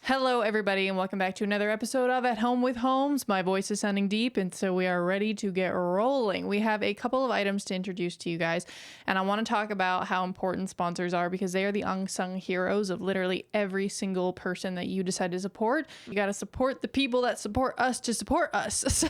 Hello, everybody, and welcome back to another episode of At Home with Holmes. My voice is sounding deep, and so we are ready to get rolling. We have a couple of items to introduce to you guys, and I want to talk about how important sponsors are because they are the unsung heroes of literally every single person that you decide to support. You got to support the people that support us to support us. So,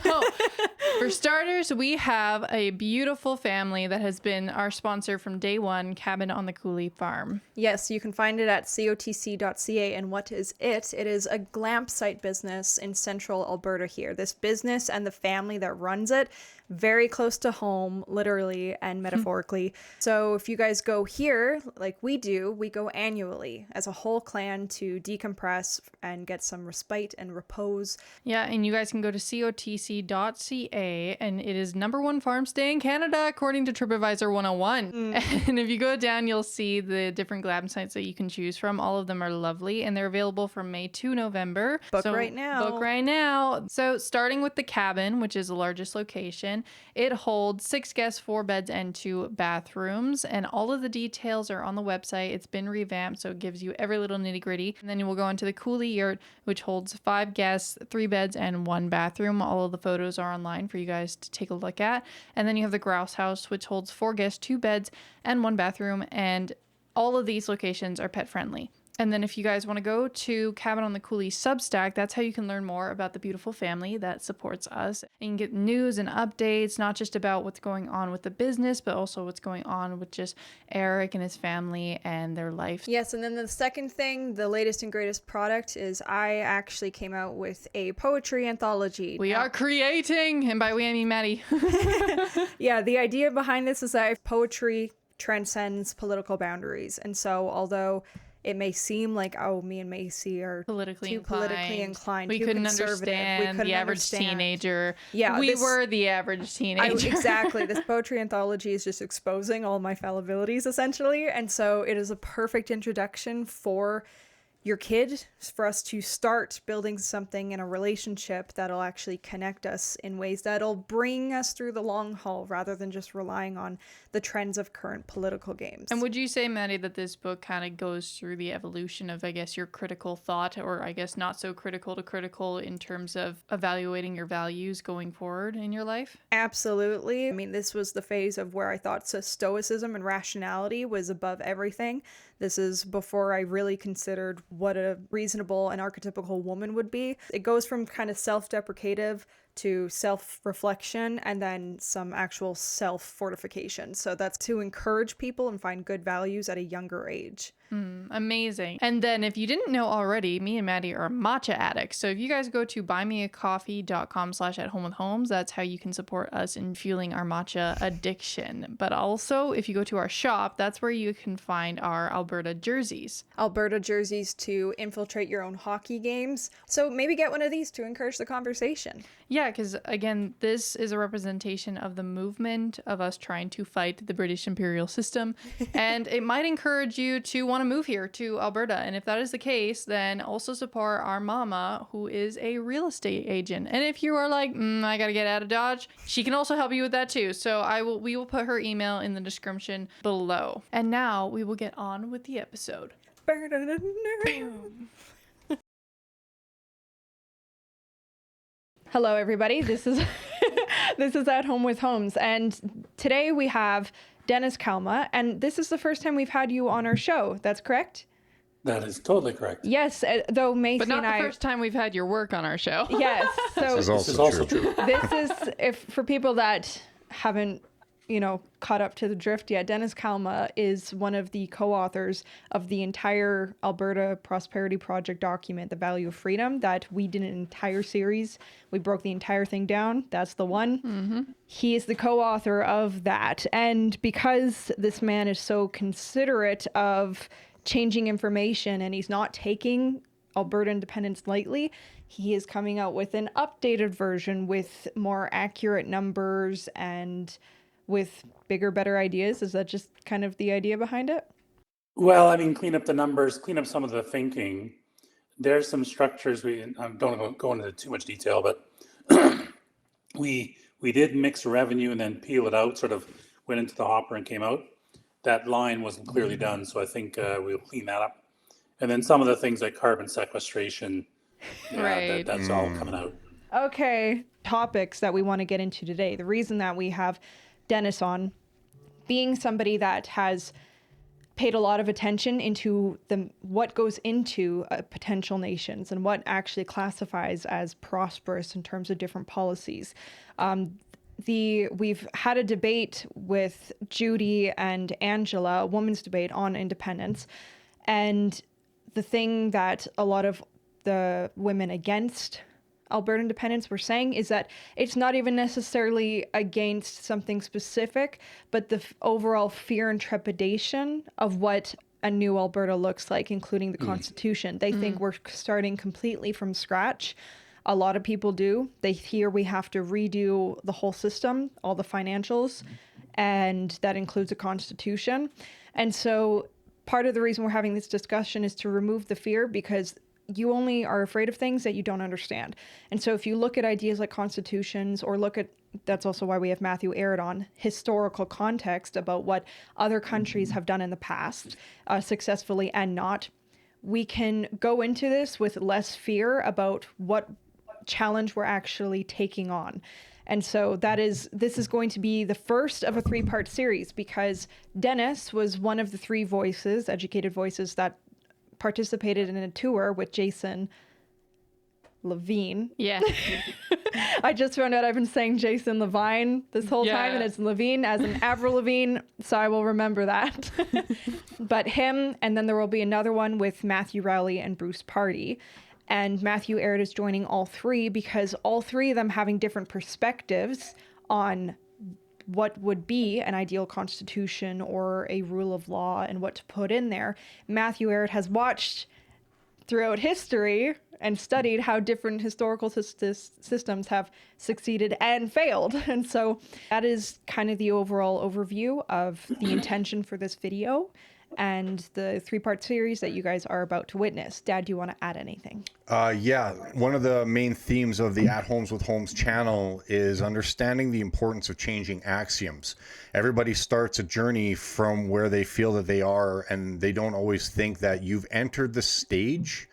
for starters, we have a beautiful family that has been our sponsor from day one, Cabin on the Coulee farm. Yes, you can find it at cotc.ca. And what is it? It is a glamp site business in central Alberta here. This business and the family that runs it, very close to home, literally and metaphorically. So if you guys go here, like we do, we go annually as a whole clan to decompress and get some respite and repose. Yeah, and you guys can go to cotc.ca, and it is #1 farm stay in Canada, according to TripAdvisor 101. And if you go down, you'll see the different glam sites that you can choose from. All of them are lovely, and they're available from May to November. Book right now. Book right now. So starting with the cabin, which is the largest location, it holds 6 guests, 4 beds, and 2 bathrooms, and all of the details are on the website. It's been revamped, so it gives you every little nitty gritty. And then you will go into the Coulee yurt, which holds 5 guests, 3 beds, and 1 bathroom. All of the photos are online for you guys to take a look at. And then you have the Grouse House, which holds 4 guests, 2 beds, and 1 bathroom, and all of these locations are pet friendly. And then if you guys want to go to Cabin on the Coulee Substack, that's how you can learn more about the beautiful family that supports us. And you can get news and updates, not just about what's going on with the business, but also what's going on with just Eric and his family and their life. Yes, and then the second thing, the latest and greatest product, is I actually came out with a poetry anthology. We are creating, and by we I mean Maddie. Yeah, the idea behind this is that poetry transcends political boundaries. And so although it may seem like, oh, me and Macy are politically inclined, we too couldn't conservative. understand the average teenager. Yeah, we were the average teenager. Exactly. This poetry anthology is just exposing all my fallibilities, essentially. And so it is a perfect introduction for your kid, for us to start building something in a relationship that'll actually connect us in ways that'll bring us through the long haul rather than just relying on the trends of current political games. And would you say, Maddie, that this book kind of goes through the evolution of, I guess, your critical thought, or I guess not so critical to critical in terms of evaluating your values going forward in your life? Absolutely. I mean, this was the phase of where I thought stoicism and rationality was above everything. This is before I really considered what a reasonable and archetypical woman would be. It goes from kind of self-deprecative to self-reflection and then some actual self-fortification. So that's to encourage people and find good values at a younger age. Amazing. And then if you didn't know already, me and Maddie are matcha addicts. So if you guys go to buymeacoffee.com/athomewithholmes, that's how you can support us in fueling our matcha addiction. But also, if you go to our shop, that's where you can find our Alberta jerseys. Alberta jerseys to infiltrate your own hockey games. So maybe get one of these to encourage the conversation. Yeah, because again, this is a representation of the movement of us trying to fight the British imperial system. And it might encourage you to want to move here to Alberta. And if that is the case, then also support our mama, who is a real estate agent. And if you are like, I got to get out of Dodge, she can also help you with that too. So we will put her email in the description below. And now we will get on with the episode. Hello, everybody. This is this is At Home with Holmes, and today we have Dennis Kalma, and this is the first time we've had you on our show. That's correct? That is totally correct. Yes, though Macy But not and the I. first time we've had your work on our show. Yes. So This is also true. this is for people that haven't caught up to the drift yet. Dennis Kalma is one of the co-authors of the entire Alberta Prosperity Project document, The Value of Freedom, that we did an entire series. We broke the entire thing down. That's the one. Mm-hmm. He is the co-author of that. And because this man is so considerate of changing information and he's not taking Alberta independence lightly, he is coming out with an updated version with more accurate numbers and with bigger, better ideas. Is that just kind of the idea behind it? Well, I mean, clean up the numbers, clean up some of the thinking. There's some structures. I don't go into too much detail, but we did mix revenue and then peel it out, sort of went into the hopper and came out. That line wasn't clearly done, so I think we'll clean that up. And then some of the things like carbon sequestration, Right. that's all coming out. Okay, topics that we want to get into today. The reason that we have Dennis on, being somebody that has paid a lot of attention into what goes into potential nations and what actually classifies as prosperous in terms of different policies. We've had a debate with Judy and Angela, a women's debate on independence, and the thing that a lot of the women against Alberta independence were saying is that it's not even necessarily against something specific, but the overall fear and trepidation of what a new Alberta looks like, including the Constitution. They think we're starting completely from scratch. A lot of people do. They hear we have to redo the whole system, all the financials, and that includes a Constitution. And so part of the reason we're having this discussion is to remove the fear, because you only are afraid of things that you don't understand. And so if you look at ideas like constitutions, or look at, that's also why we have Matthew Ehret on, historical context about what other countries have done in the past, successfully and not, we can go into this with less fear about what challenge we're actually taking on. And so this is going to be the first of a 3-part series, because Dennis was one of the 3 voices, educated voices, that participated in a tour with Jason Levine. Yeah. I just found out I've been saying Jason Levine this whole time, and it's Levine as in Avril Lavigne, so I will remember that. But him, and then there will be another one with Matthew Rowley and Bruce Pardy. And Matthew Ehret is joining all 3 because all 3 of them having different perspectives on what would be an ideal constitution or a rule of law and what to put in there. Matthew Ehret has watched throughout history and studied how different historical systems have succeeded and failed. And so that is kind of the overall overview of the intention for this video and the 3-part series that you guys are about to witness. Dad, do you want to add anything? Yeah, one of the main themes of the At Homes with Holmes channel is understanding the importance of changing axioms. Everybody starts a journey from where they feel that they are, and they don't always think that you've entered the stage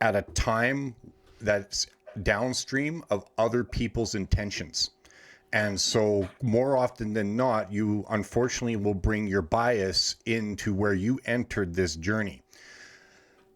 at a time that's downstream of other people's intentions. And so more often than not, you unfortunately will bring your bias into where you entered this journey.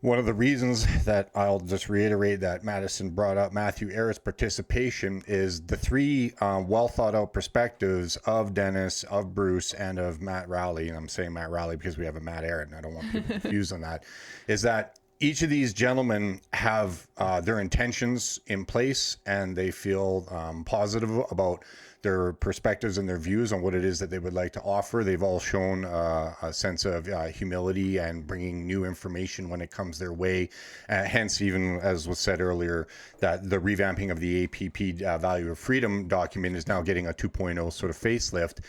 One of the reasons that I'll just reiterate that Madison brought up Matthew Ehret's participation is the 3 well thought out perspectives of Dennis, of Bruce, and of Matt Rowley. And I'm saying Matt Rowley because we have a Matt Ehret, and I don't want people confused on that, is that each of these gentlemen have their intentions in place, and they feel positive about their perspectives and their views on what it is that they would like to offer. They've all shown a sense of humility and bringing new information when it comes their way. Hence, even as was said earlier, that the revamping of the APP Value of Freedom document is now getting a 2.0 sort of facelift.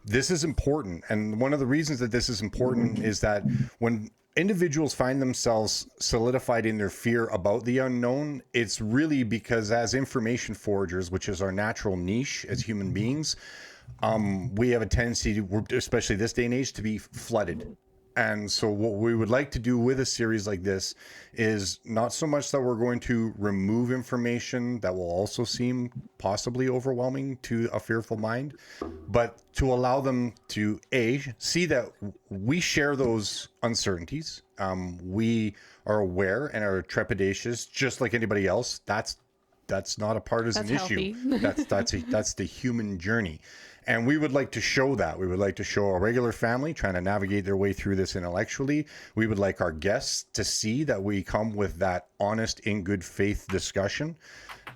This is important. And one of the reasons that this is important is that when individuals find themselves solidified in their fear about the unknown, it's really because as information foragers, which is our natural niche as human beings, we have a tendency to, especially this day and age, to be flooded. And so what we would like to do with a series like this is not so much that we're going to remove information that will also seem possibly overwhelming to a fearful mind, but to allow them to see that we share those uncertainties. We are aware and are trepidatious just like anybody else. That's not a partisan issue. That's the human journey. And we would like to show that. We would like to show a regular family trying to navigate their way through this intellectually. We would like our guests to see that we come with that honest, in good faith discussion.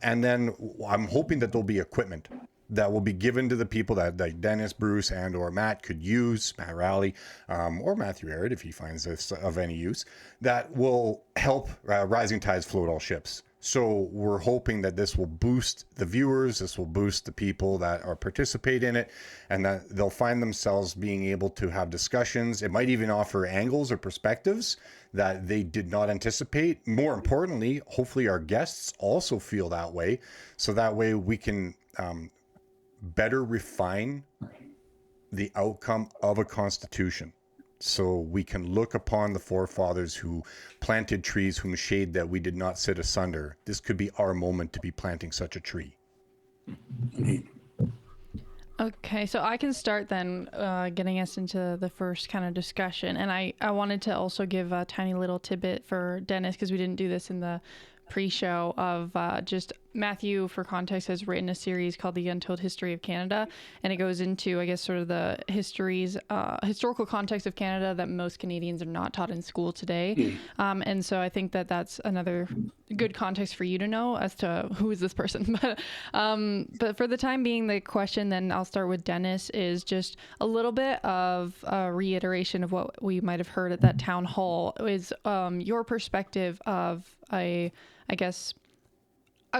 And then I'm hoping that there'll be equipment that will be given to the people that like Dennis, Bruce, and or Matt could use, Matt Rowley, or Matthew Ehret, if he finds this of any use, that will help rising tides float all ships. So we're hoping that this will boost the viewers, this will boost the people that are participate in it, and that they'll find themselves being able to have discussions. It might even offer angles or perspectives that they did not anticipate. More importantly, hopefully our guests also feel that way. So that way we can better refine the outcome of a constitution. So we can look upon the forefathers who planted trees whom shade that we did not sit asunder. This could be our moment to be planting such a tree. Okay, so I can start then getting us into the first kind of discussion. And I wanted to also give a tiny little tidbit for Dennis, because we didn't do this in the pre-show, of just Matthew, for context, has written a series called The Untold History of Canada, and it goes into, I guess, sort of the historical context of Canada that most Canadians are not taught in school today. And so I think that that's another good context for you to know as to who is this person. But for the time being, the question, then I'll start with Dennis, is just a little bit of a reiteration of what we might have heard at that town hall. Is your perspective of a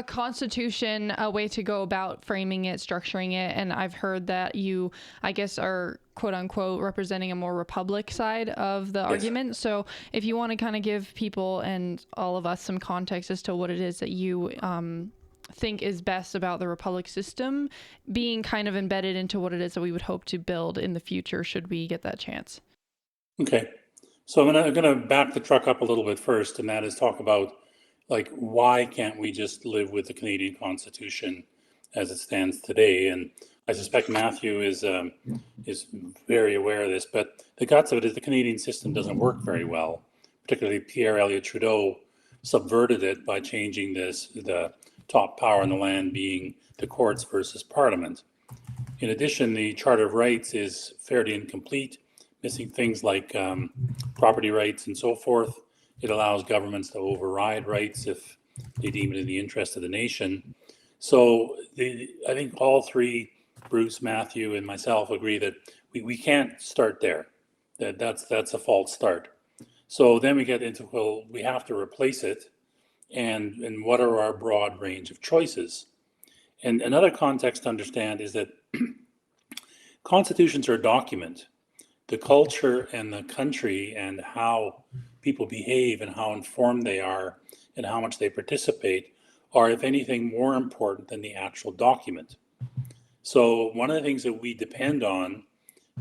constitution, a way to go about framing it, structuring it. And I've heard that you, I guess, are quote unquote representing a more republic side of the argument. So if you want to kind of give people and all of us some context as to what it is that you think is best about the republic system being kind of embedded into what it is that we would hope to build in the future, should we get that chance. Okay. So I'm gonna back the truck up a little bit first, and that is talk about, like, why can't we just live with the Canadian Constitution as it stands today? And I suspect Matthew is very aware of this, but the guts of it is the Canadian system doesn't work very well. Particularly Pierre Elliott Trudeau subverted it by changing the top power in the land being the courts versus Parliament. In addition, the Charter of Rights is fairly incomplete, missing things like property rights and so forth. It allows governments to override rights if they deem it in the interest of the nation. So I think all three, Bruce, Matthew, and myself, agree that we can't start there. That's a false start. So then we get into, well, we have to replace it. And what are our broad range of choices? And another context to understand is that constitutions are a document. The culture and the country and how people behave and how informed they are and how much they participate are, if anything, more important than the actual document. So one of the things that we depend on,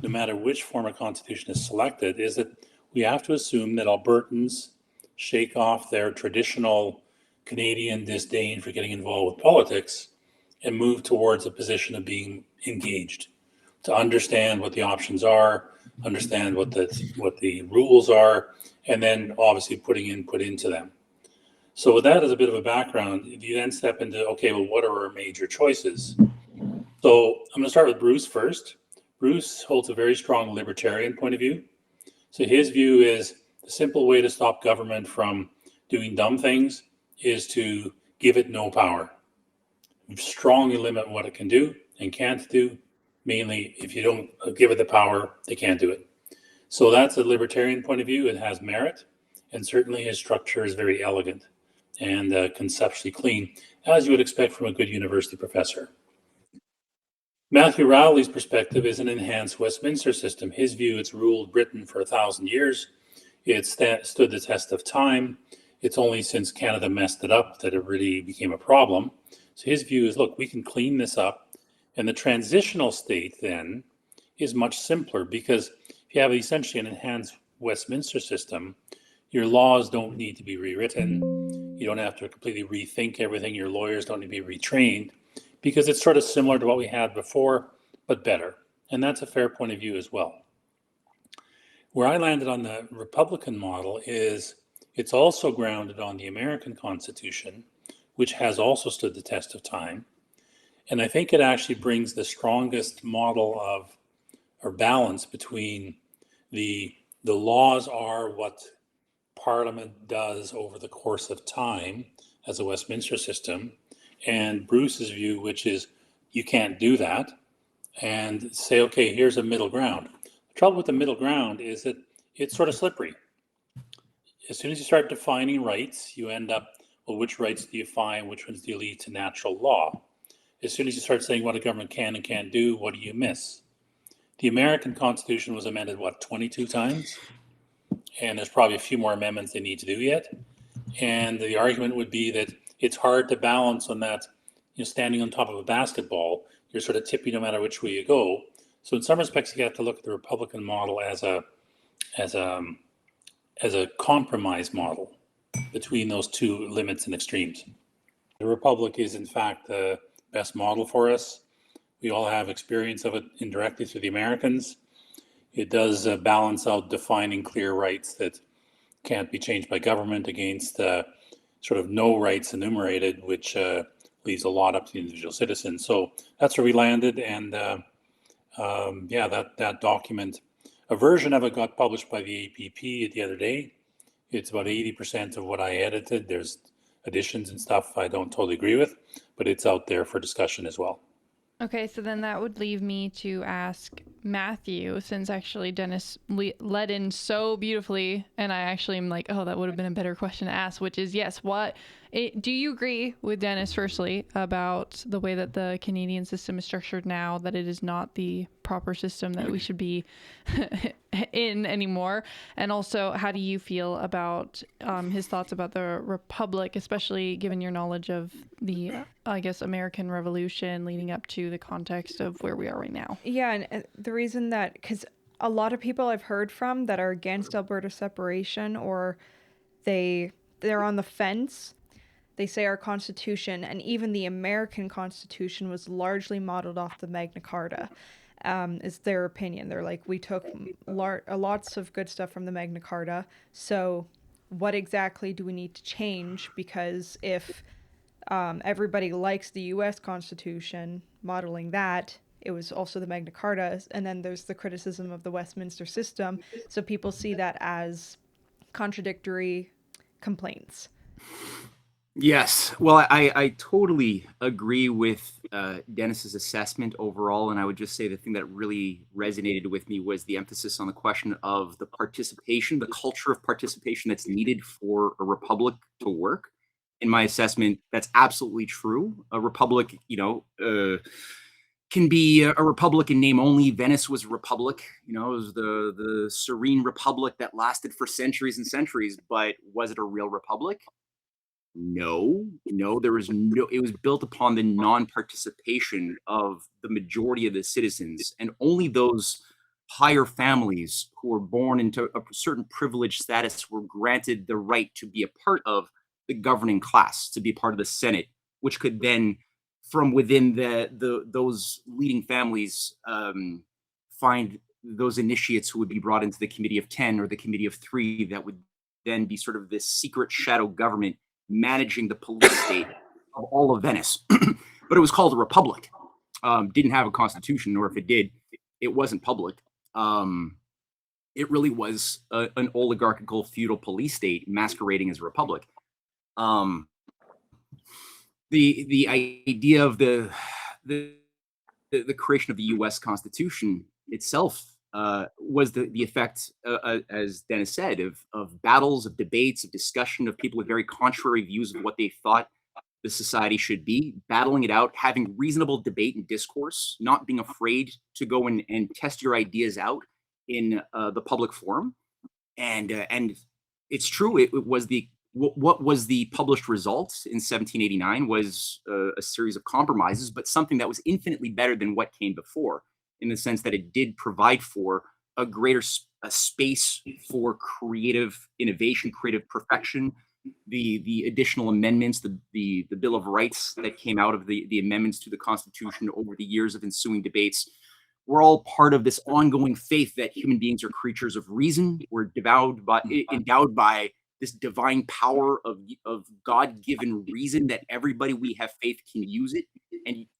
no matter which form of constitution is selected, is that we have to assume that Albertans shake off their traditional Canadian disdain for getting involved with politics and move towards a position of being engaged, to understand what the options are, understand what the rules are, and then obviously putting input into them. So with that as a bit of a background, you then step into, okay, well, what are our major choices? So I'm going to start with Bruce first. Bruce holds a very strong libertarian point of view. So his view is the simple way to stop government from doing dumb things is to give it no power. Strongly limit what it can do and can't do. Mainly, if you don't give it the power, they can't do it. So that's a libertarian point of view. It has merit, and certainly his structure is very elegant and conceptually clean, as you would expect from a good university professor. Matthew Rowley's perspective is an enhanced Westminster system. His view, it's ruled Britain for 1,000 years. It stood the test of time. It's only since Canada messed it up that it really became a problem. So his view is, look, we can clean this up. And the transitional state then is much simpler, because if you have essentially an enhanced Westminster system, your laws don't need to be rewritten. You don't have to completely rethink everything. Your lawyers don't need to be retrained, because it's sort of similar to what we had before, but better. And that's a fair point of view as well. Where I landed on the Republican model is it's also grounded on the American Constitution, which has also stood the test of time. And I think it actually brings the strongest model of, or balance between the laws are what Parliament does over the course of time as a Westminster system, and Bruce's view, which is you can't do that, and say, okay, here's a middle ground. The trouble with the middle ground is that it's sort of slippery. As soon as you start defining rights, you end up, well, which rights do you find? Which ones do you lead to natural law? As soon as you start saying what a government can and can't do, what do you miss? The American Constitution was amended, 22 times? And there's probably a few more amendments they need to do yet. And the argument would be that it's hard to balance on that, standing on top of a basketball, you're sort of tippy no matter which way you go. So in some respects, you have to look at the Republican model as a as a compromise model between those two limits and extremes. The republic is in fact the best model for us. We all have experience of it indirectly through the Americans. It does balance out defining clear rights that can't be changed by government against sort of no rights enumerated, which leaves a lot up to the individual citizen. So that's where we landed, and yeah, that document, a version of it got published by the APP the other day. It's about 80% of what I edited. There's additions and stuff I don't totally agree with, but it's out there for discussion as well. Okay, so then that would leave me to ask Matthew, since actually Dennis led in so beautifully, and I actually am like, oh, that would have been a better question to ask, which is, yes, do you agree with Dennis, firstly, about the way that the Canadian system is structured now, that it is not the proper system that we should be in anymore? And also, how do you feel about his thoughts about the Republic, especially given your knowledge of the, I guess, American Revolution leading up to the context of where we are right now? Yeah, and the reason that, because a lot of people I've heard from that are against Alberta separation, or they're on the fence. They say our Constitution, and even the American Constitution, was largely modeled off the Magna Carta, is their opinion. They're like, we took lots of good stuff from the Magna Carta, so what exactly do we need to change? Because if everybody likes the U.S. Constitution, modeling that, it was also the Magna Carta, and then there's the criticism of the Westminster system, so people see that as contradictory complaints. Yes. Well, I totally agree with Dennis's assessment overall. And I would just say the thing that really resonated with me was the emphasis on the question of the participation, the culture of participation that's needed for a republic to work. In my assessment, that's absolutely true. A republic, can be a republic in name only. Venice was a republic, it was the serene republic that lasted for centuries and centuries. But was it a real republic? No, there was it was built upon the non-participation of the majority of the citizens, and only those higher families who were born into a certain privileged status were granted the right to be a part of the governing class, to be a part of the Senate, which could then, from within those leading families, find those initiates who would be brought into the Committee of 10 or the Committee of 3 that would then be sort of this secret shadow government managing the police state of all of Venice. But it was called a republic. Didn't have a constitution, or if it did, it wasn't public. It really was an oligarchical feudal police state masquerading as a republic. The idea of the creation of the U.S. Constitution itself was the effect, as Dennis said, of battles, of debates, of discussion, of people with very contrary views of what they thought the society should be, battling it out, having reasonable debate and discourse, not being afraid to go and test your ideas out in the public forum. And it's true, it was what was the published result in 1789 was a series of compromises, but something that was infinitely better than what came before, in the sense that it did provide for a greater space for creative innovation, creative perfection. The additional amendments, the Bill of Rights that came out of the amendments to the Constitution over the years of ensuing debates were all part of this ongoing faith that human beings are creatures of reason. We're endowed by this divine power of God-given reason, that everybody we have faith can use it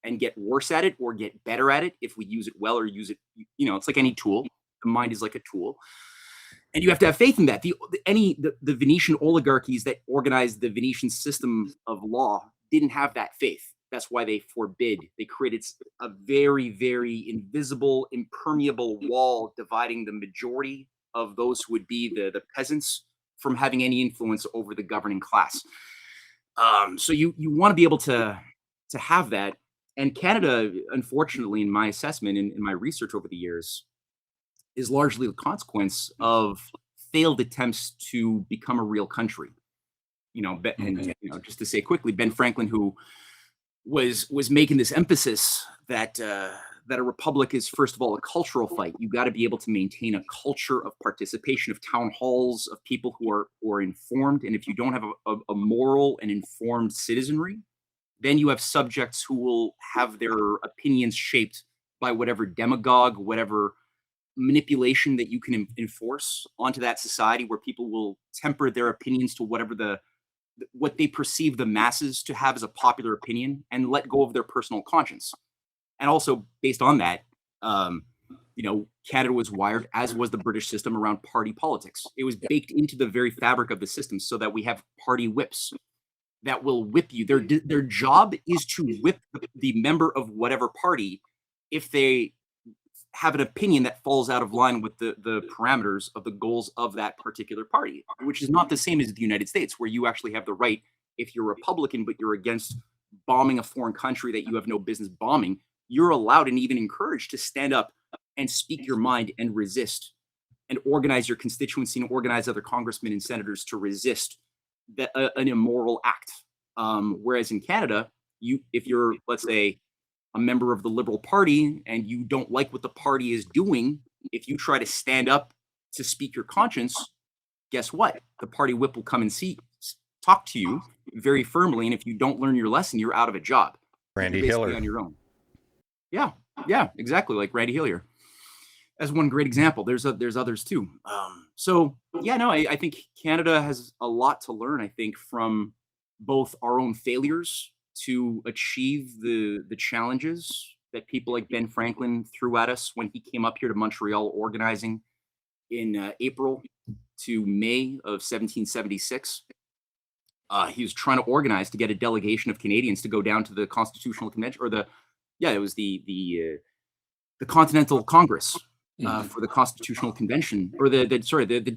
and get worse at it or get better at it if we use it well, or use it, it's like any tool. The mind is like a tool. And you have to have faith in that. The Venetian oligarchies that organized the Venetian system of law didn't have that faith. That's why they created a very, very invisible, impermeable wall dividing the majority of those who would be the peasants from having any influence over the governing class. So you want to be able to have that. And Canada, unfortunately, in my assessment, in my research over the years, is largely the consequence of failed attempts to become a real country. Just to say quickly, Ben Franklin, who was making this emphasis that that a republic is, first of all, a cultural fight. You got to be able to maintain a culture of participation, of town halls, of people who are informed. And if you don't have a moral and informed citizenry, then you have subjects who will have their opinions shaped by whatever demagogue, whatever manipulation that you can enforce onto that society, where people will temper their opinions to whatever what they perceive the masses to have as a popular opinion, and let go of their personal conscience. And also based on that, Canada was wired, as was the British system, around party politics. It was baked into the very fabric of the system, so that we have party whips that will whip you. Their job is to whip the member of whatever party if they have an opinion that falls out of line with the parameters of the goals of that particular party, which is not the same as the United States, where you actually have the right, if you're Republican, but you're against bombing a foreign country that you have no business bombing, you're allowed and even encouraged to stand up and speak your mind and resist, and organize your constituency and organize other congressmen and senators to resist an immoral act. Whereas in Canada, if you're, let's say, a member of the Liberal Party and you don't like what the party is doing, if you try to stand up to speak your conscience, guess what? The party whip will come and talk to you very firmly. And if you don't learn your lesson, you're out of a job. Randy You're basically Hiller. on your own. Yeah, exactly. Like Randy Hillier as one great example. There's others too. I think Canada has a lot to learn, I think, from both our own failures to achieve the challenges that people like Ben Franklin threw at us when he came up here to Montreal organizing in April to May of 1776. He was trying to organize to get a delegation of Canadians to go down to the Constitutional Convention, or the Continental Congress for the Constitutional Convention, or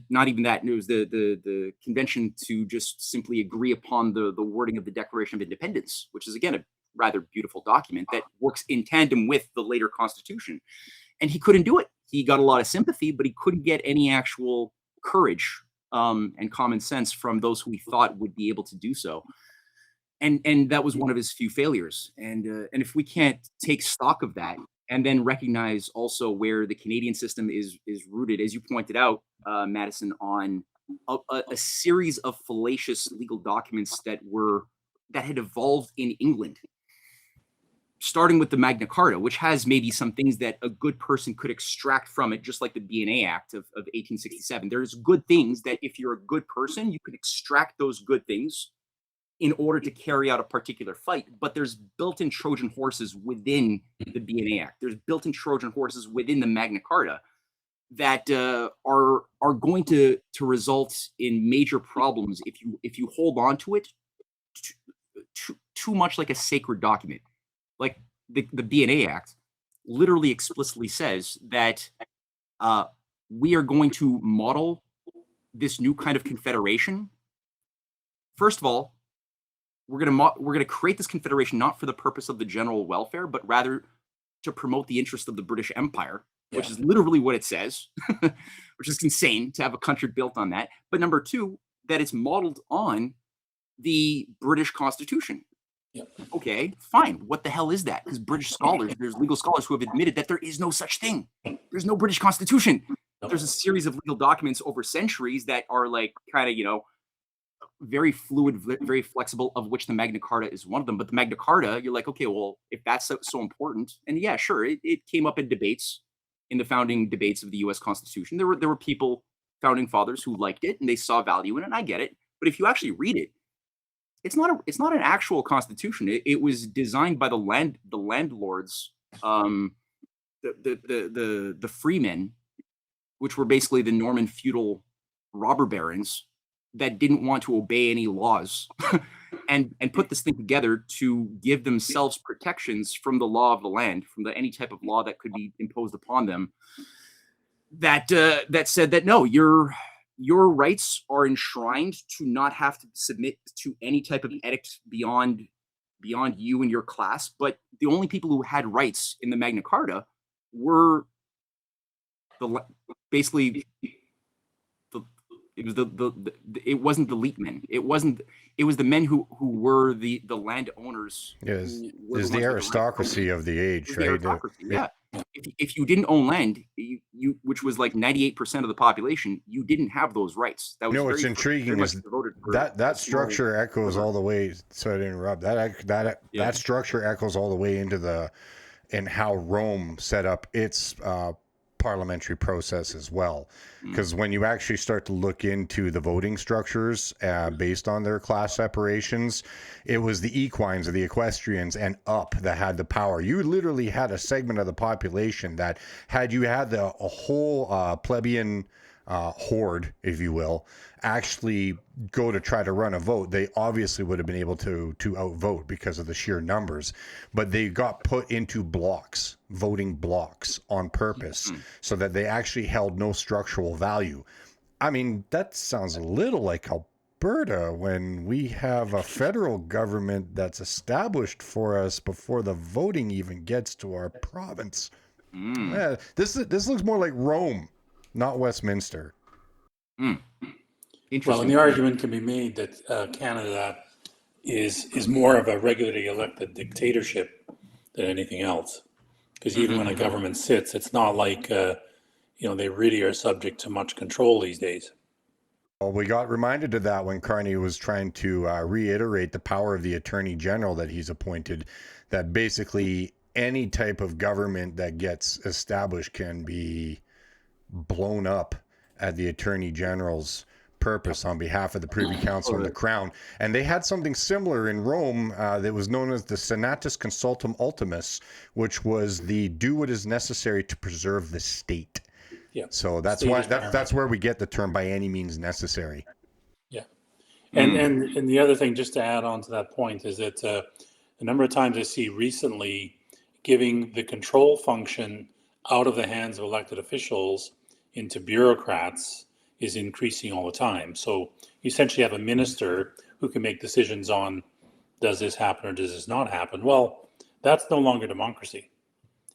not even that. It was the convention to just simply agree upon the wording of the Declaration of Independence, which is again a rather beautiful document that works in tandem with the later Constitution. And he couldn't do it. He got a lot of sympathy, but he couldn't get any actual courage and common sense from those who he thought would be able to do so. And that was one of his few failures. And if we can't take stock of that, and then recognize also where the Canadian system is rooted, as you pointed out, Madison, on a series of fallacious legal documents that had evolved in England, starting with the Magna Carta, which has maybe some things that a good person could extract from it, just like the B&A Act of 1867. There's good things that if you're a good person, you could extract those good things in order to carry out a particular fight. But there's built-in Trojan horses within the B&A Act. There's built-in Trojan horses within the Magna Carta that are going to result in major problems if you hold on to it too much like a sacred document. Like the B&A Act literally explicitly says that we are going to model this new kind of confederation. First of all, we're going to create this confederation not for the purpose of the general welfare, but rather to promote the interest of the British Empire, which is literally what it says, which is insane to have a country built on that. But number two, that it's modeled on the British Constitution. Okay, fine. What the hell is that? Because British scholars, there's legal scholars who have admitted that there is no such thing. There's no British Constitution. There's a series of legal documents over centuries that are like kind of, very fluid, very flexible, of which the Magna Carta is one of them. But the Magna Carta, you're like, okay, well, if that's so important, and yeah, sure, it came up in debates, in the founding debates of the U.S. Constitution. There were people, founding fathers, who liked it and they saw value in it, and I get it. But if you actually read it, it's not an actual constitution. It was designed by the landlords, the freemen, which were basically the Norman feudal robber barons that didn't want to obey any laws and put this thing together to give themselves protections from the law of the land, from any type of law that could be imposed upon them, that said that no, your rights are enshrined to not have to submit to any type of edict beyond you and your class. But the only people who had rights in the Magna Carta were basically it wasn't the elite men. It was the men who were the landowners. Yes, is the aristocracy of the age, right? Yeah. if you didn't own land, which was like 98% of the population, you didn't have those rights. That was What's very intriguing much is devoted for that small structure echoes sliver. all the way. Sorry to interrupt. That structure echoes all the way into how Rome set up its parliamentary process as well. Because when you actually start to look into the voting structures based on their class separations, it was the equines or the equestrians and up that had the power. You literally had a segment of the population that, had you had a whole plebeian horde, if you will, actually go to try to run a vote, they obviously would have been able to outvote because of the sheer numbers. But they got put into blocks, voting blocks on purpose, so that they actually held no structural value. I mean, that sounds a little like Alberta, when we have a federal government that's established for us before the voting even gets to our province. This looks more like Rome, not Westminster. Interesting. Well, and the argument can be made that Canada is more of a regularly elected dictatorship than anything else. Because even when a government sits, it's not like they really are subject to much control these days. Well, we got reminded of that when Carney was trying to reiterate the power of the Attorney General that he's appointed, that basically any type of government that gets established can be blown up at the Attorney General's purpose on behalf of the Privy Council and the Crown. And they had something similar in Rome that was known as the Senatus Consultum Ultimus, which was the do what is necessary to preserve the state. Yeah. So that's where we get the term by any means necessary. Yeah. And the other thing, just to add on to that point, is that the number of times I see recently giving the control function out of the hands of elected officials into bureaucrats is increasing all the time. So you essentially have a minister who can make decisions on, does this happen or does this not happen? Well, that's no longer democracy.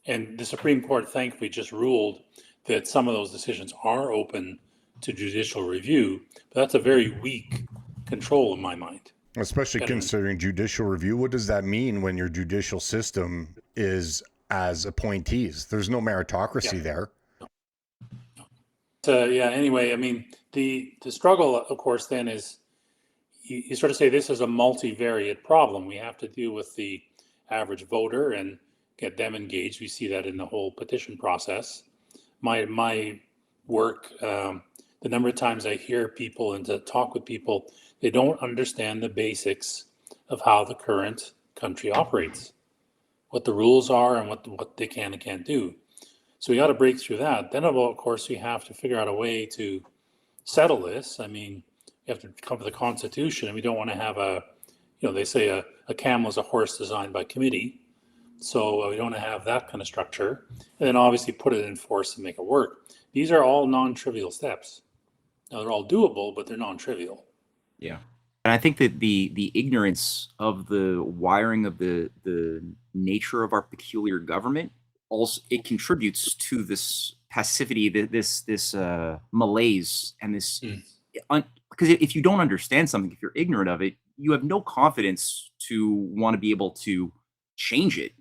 And the Supreme Court thankfully just ruled that some of those decisions are open to judicial review, but that's a very weak control in my mind. Especially considering judicial review. What does that mean when your judicial system is as appointees? There's no meritocracy there. Anyway, I mean, the struggle, of course, then is you sort of say this is a multivariate problem. We have to deal with the average voter and get them engaged. We see that in the whole petition process. My work, the number of times I hear people and to talk with people, they don't understand the basics of how the current country operates, what the rules are and what they can and can't do. So we got to break through that. Then, of course, we have to figure out a way to settle this. I mean, you have to come to the Constitution, and we don't want to have they say a camel is a horse designed by committee. So we don't want to have that kind of structure. And then obviously put it in force and make it work. These are all non-trivial steps. Now, they're all doable, but they're non-trivial. Yeah. And I think that the ignorance of the wiring of the nature of our peculiar government, also it contributes to this passivity, this malaise, and this because if you don't understand something, if you're ignorant of it, you have no confidence to want to be able to change it,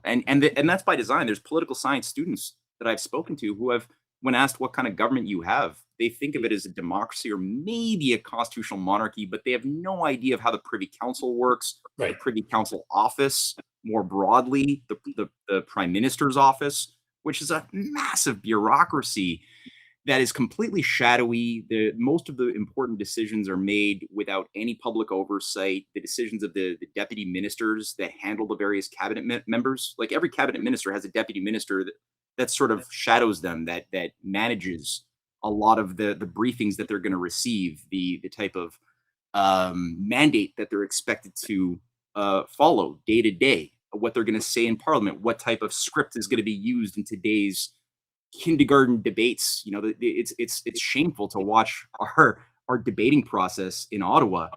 and that's by design. There's political science students that I've spoken to who have, when asked what kind of government you have, they think of it as a democracy or maybe a constitutional monarchy, but they have no idea of how the Privy Council works, right. The Privy Council office, more broadly, the Prime Minister's office, which is a massive bureaucracy that is completely shadowy. Most of the important decisions are made without any public oversight. The decisions of the deputy ministers that handle the various cabinet members, like every cabinet minister has a deputy minister that sort of shadows them, that manages a lot of the briefings that they're going to receive, the type of mandate that they're expected to follow day to day, what they're going to say in Parliament, what type of script is going to be used in today's kindergarten debates. It's shameful to watch our debating process in Ottawa,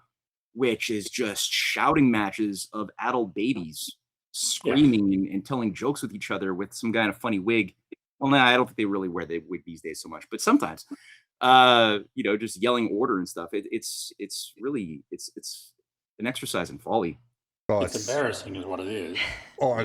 which is just shouting matches of adult babies screaming and telling jokes with each other with some guy in a funny wig. Well, no, I don't think they really wear the wig these days so much, but sometimes, just yelling order and stuff. It's really an exercise in folly. Well, It's embarrassing is what it is.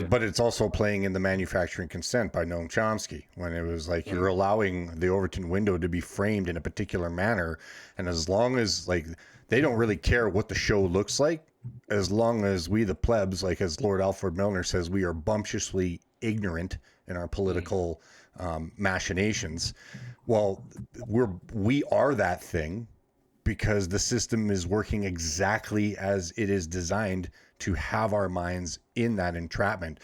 but it's also playing in the manufacturing consent by Noam Chomsky, when it was like you're allowing the Overton window to be framed in a particular manner, and as long as like they don't really care what the show looks like, as long as we the plebs, like as Lord Alfred Milner says, we are bumptiously ignorant in our political machinations. Well, we are that thing because the system is working exactly as it is designed to have our minds in that entrapment.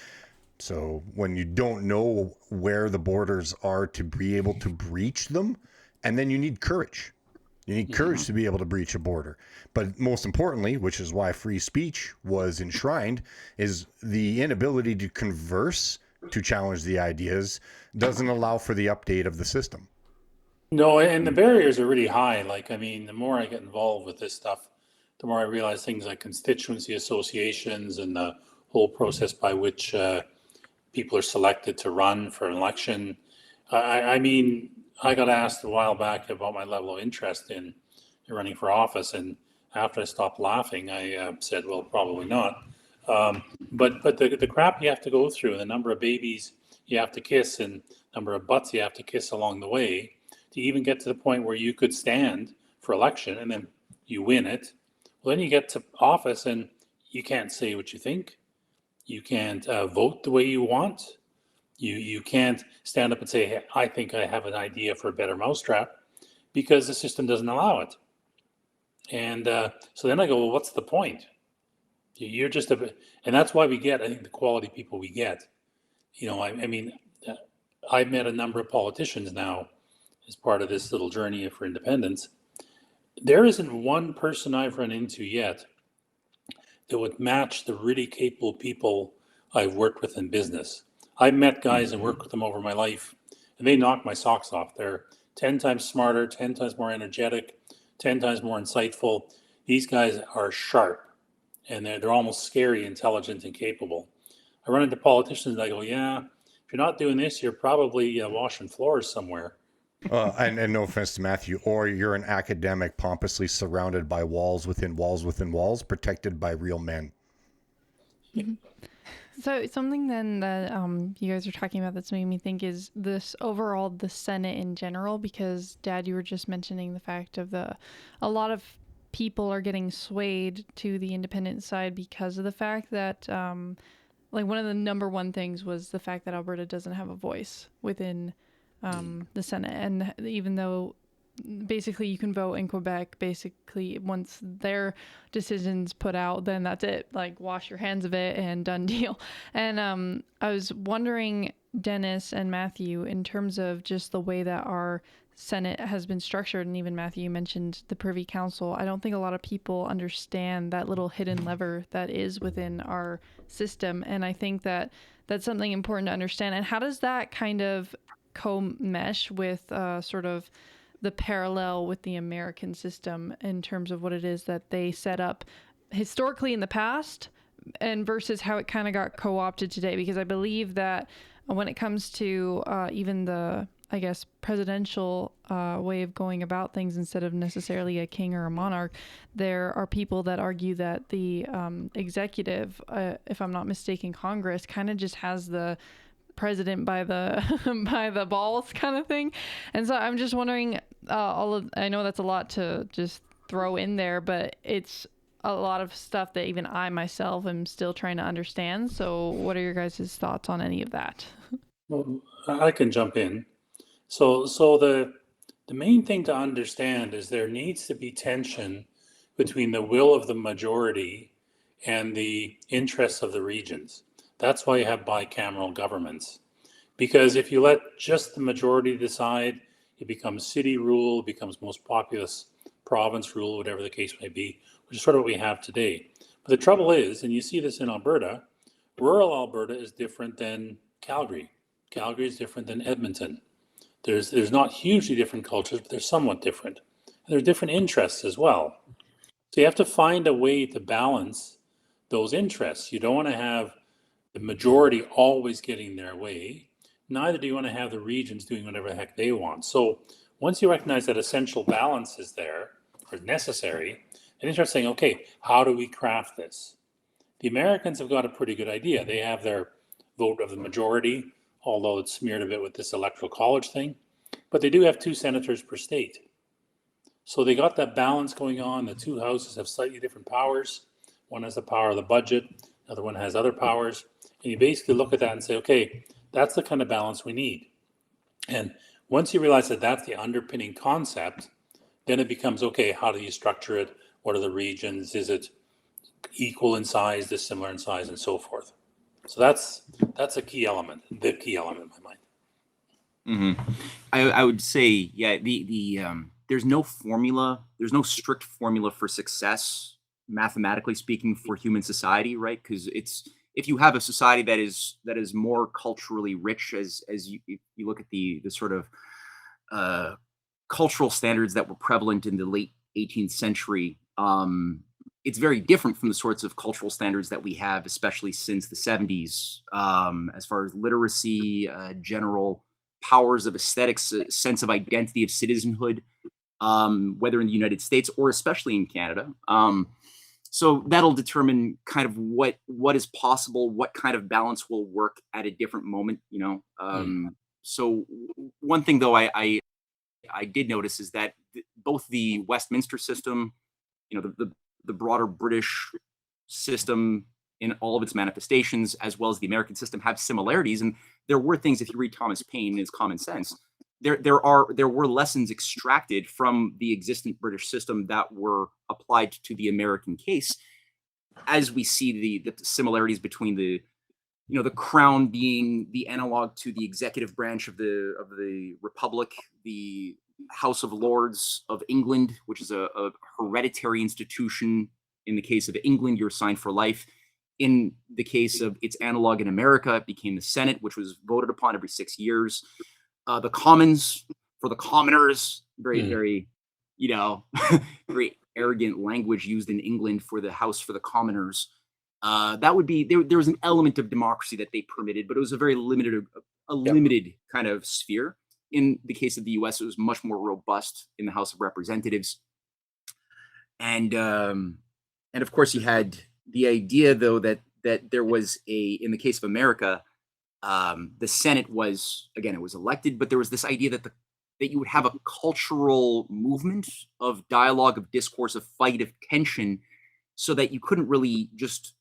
So when you don't know where the borders are to be able to breach them, and then you need courage. You need courage to be able to breach a border. But most importantly, which is why free speech was enshrined, is the inability to converse, to challenge the ideas, doesn't allow for the update of the system. No, and the barriers are really high. Like, I mean, the more I get involved with this stuff, the more I realize things like constituency associations and the whole process by which people are selected to run for an election. I mean, I got asked a while back about my level of interest in running for office, and after I stopped laughing, I said, "Well, probably not." But the crap you have to go through, and the number of babies you have to kiss, and number of butts you have to kiss along the way, to even get to the point where you could stand for election, and then you win it. Well, then you get to office, and you can't say what you think. You can't vote the way you want. You can't stand up and say, hey, I think I have an idea for a better mousetrap, because the system doesn't allow it. And so then I go, well, what's the point? You're just and that's why we get, I think, the quality people we get. You know, I mean, I've met a number of politicians now as part of this little journey for independence. There isn't one person I've run into yet that would match the really capable people I've worked with in business. I've met guys and worked with them over my life, and they knock my socks off. They're 10 times smarter, 10 times more energetic, 10 times more insightful. These guys are sharp, and they're almost scary, intelligent, and capable. I run into politicians and I go, yeah, if you're not doing this, you're probably washing floors somewhere. And no offense to Matthew, or you're an academic pompously surrounded by walls within walls within walls, protected by real men. Mm-hmm. So something then that you guys are talking about that's made me think is this overall, the Senate in general, because Dad, you were just mentioning the fact of a lot of people are getting swayed to the independent side because of the fact that like one of the number one things was the fact that Alberta doesn't have a voice within the Senate. And even though basically you can vote in Quebec, basically once their decision's put out, then that's it, like wash your hands of it and done deal. And I was wondering, Dennis and Matthew, in terms of just the way that our Senate has been structured, and even Matthew, you mentioned the Privy Council. I don't think a lot of people understand that little hidden lever that is within our system, and I think that that's something important to understand. And how does that kind of co-mesh with sort of the parallel with the American system in terms of what it is that they set up historically in the past and versus how it kind of got co-opted today? Because I believe that when it comes to even the, I guess, presidential way of going about things instead of necessarily a king or a monarch, there are people that argue that the executive, if I'm not mistaken, Congress kind of just has the president by the by the balls kind of thing. And so I'm just wondering, I know that's a lot to just throw in there, but it's a lot of stuff that even I myself am still trying to understand. So what are your guys' thoughts on any of that? Well, I can jump in. So the main thing to understand is there needs to be tension between the will of the majority and the interests of the regions. That's why you have bicameral governments. Because if you let just the majority decide, it becomes city rule, it becomes most populous province rule, whatever the case may be, which is sort of what we have today. But the trouble is, and you see this in Alberta, rural Alberta is different than Calgary. Calgary is different than Edmonton. There's not hugely different cultures, but they're somewhat different. And there are different interests as well. So you have to find a way to balance those interests. You don't want to have the majority always getting their way. Neither do you want to have the regions doing whatever the heck they want. So once you recognize that essential balance is there, or necessary, and you start saying, okay, how do we craft this? The Americans have got a pretty good idea. They have their vote of the majority, although it's smeared a bit with this electoral college thing. But they do have 2 senators per state. So they got that balance going on. The 2 houses have slightly different powers. One has the power of the budget, the other one has other powers. And you basically look at that and say, okay, that's the kind of balance we need. And once you realize that that's the underpinning concept, then it becomes, okay, how do you structure it? What are the regions? Is it equal in size, dissimilar in size, and so forth? So that's a key element, the key element in my mind. I would say, yeah, there's no formula, there's no strict formula for success, mathematically speaking, for human society, right? Because if you have a society that is more culturally rich, as if you look at the sort of cultural standards that were prevalent in the late 18th century, it's very different from the sorts of cultural standards that we have, especially since the 70s, as far as literacy, general powers of aesthetics, a sense of identity, of citizenhood, whether in the United States or especially in Canada. So that'll determine kind of what is possible, what kind of balance will work at a different moment, you know. So one thing though I did notice is that both the Westminster system, you know, the broader British system in all of its manifestations, as well as the American system, have similarities. And there were things, if you read Thomas Paine and his Common Sense, there were lessons extracted from the existing British system that were applied to the American case, as we see the similarities between the crown being the analog to the executive branch of the Republic, the House of Lords of England, which is a hereditary institution. In the case of England, you're assigned for life. In the case of its analog in America, it became the Senate, which was voted upon every 6 years. The Commons for the commoners, very, very arrogant language used in England for the House for the commoners. That would be there was an element of democracy that they permitted, but it was a very limited kind of sphere. In the case of the U.S., it was much more robust in the House of Representatives, and of course you had the idea though that there was in the case of America, the Senate was, again, it was elected, but there was this idea that you would have a cultural movement of dialogue, of discourse, of fight, of tension, so that you couldn't really just.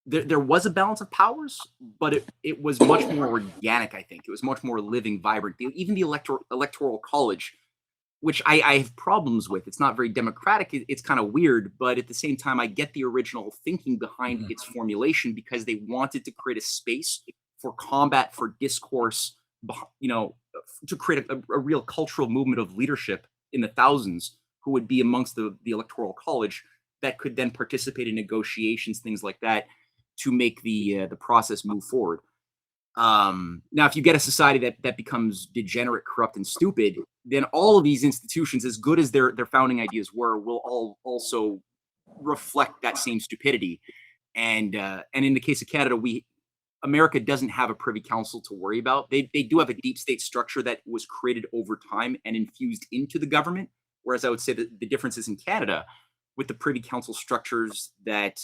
There was a balance of powers, but it was much more organic, I think. It was much more living, vibrant. Even the electoral college, which I have problems with. It's not very democratic. It's kind of weird, but at the same time, I get the original thinking behind its formulation, because they wanted to create a space for combat, for discourse, to create a real cultural movement of leadership in the thousands who would be amongst the electoral college that could then participate in negotiations, things like that, to make the process move forward. Now, if you get a society that becomes degenerate, corrupt, and stupid, then all of these institutions, as good as their founding ideas were, will all also reflect that same stupidity. And in the case of Canada, America doesn't have a privy council to worry about. They do have a deep state structure that was created over time and infused into the government. Whereas I would say that the differences in Canada with the privy council structures that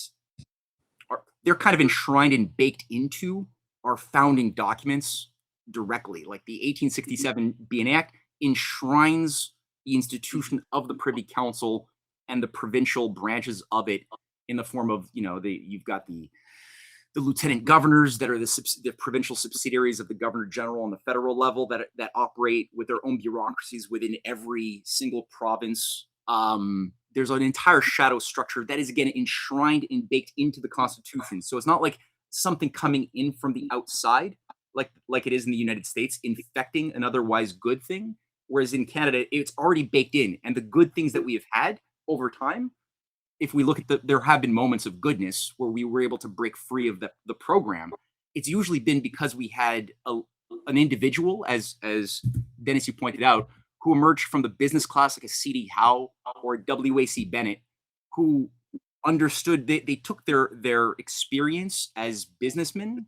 they're kind of enshrined and baked into our founding documents directly. Like the 1867 BN Act enshrines the institution of the Privy Council and the provincial branches of it in the form of, you've got the lieutenant governors that are the provincial subsidiaries of the governor general on the federal level that operate with their own bureaucracies within every single province. There's an entire shadow structure that is, again, enshrined and baked into the Constitution. So it's not like something coming in from the outside, like it is in the United States, infecting an otherwise good thing. Whereas in Canada, it's already baked in. And the good things that we have had over time, if we look at there have been moments of goodness where we were able to break free of the program. It's usually been because we had an individual, as Dennis, you pointed out, who emerged from the business class, like a C.D. Howe or a W.A.C. Bennett, who understood they took their experience as businessmen,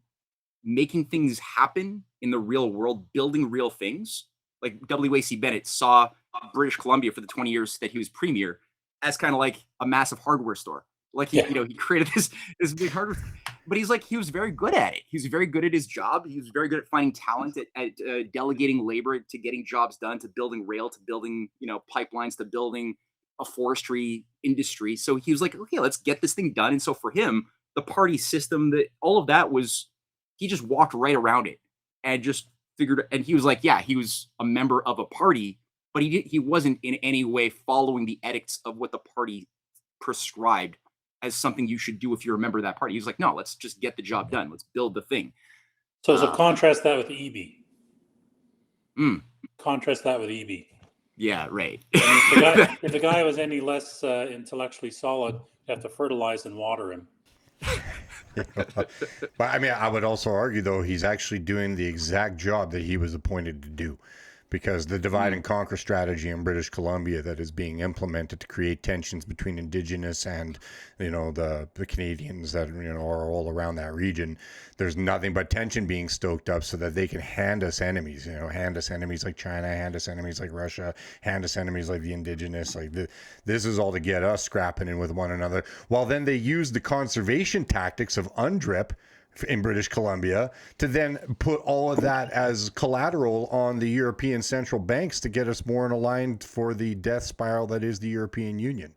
making things happen in the real world, building real things. Like W.A.C. Bennett saw British Columbia for the 20 years that he was premier as kind of like a massive hardware store. Like Yeah. he created this big hardware, but he was very good at it. He was very good at his job. He was very good at finding talent, at delegating labor, to getting jobs done, to building rail, to building pipelines, to building a forestry industry. So he was like, okay, let's get this thing done. And so for him, the party system, that all of that was, he just walked right around it and just figured. And he was like, yeah, he was a member of a party, but he wasn't in any way following the edicts of what the party prescribed as something you should do if you're a member of that party. He was like, no, let's just get the job done. Let's build the thing. So contrast that with EB. Mm. Contrast that with EB. Yeah, right. If the guy was any less intellectually solid, you have to fertilize and water him. But I mean, I would also argue, though, he's actually doing the exact job that he was appointed to do, because the divide and conquer strategy in British Columbia that is being implemented to create tensions between Indigenous and, the Canadians that, are all around that region, there's nothing but tension being stoked up so that they can hand us enemies, hand us enemies like China, hand us enemies like Russia, hand us enemies like the Indigenous. This is all to get us scrapping in with one another. While then they use the conservation tactics of UNDRIP in British Columbia to then put all of that as collateral on the European central banks to get us more in aligned for the death spiral that is the European Union.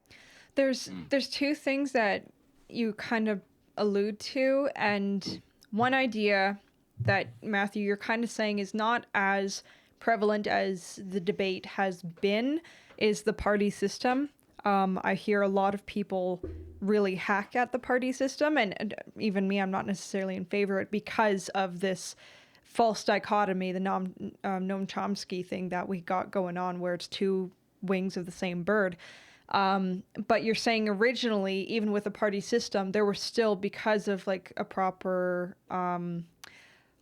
There's two things that you kind of allude to, and one idea that, Matthew, you're kind of saying is not as prevalent as the debate has been is the party system. I hear a lot of people really hack at the party system, and even me, I'm not necessarily in favor of it because of this false dichotomy, the Noam Chomsky thing that we got going on, where it's two wings of the same bird. But you're saying originally, even with a party system, there were still, because of like a proper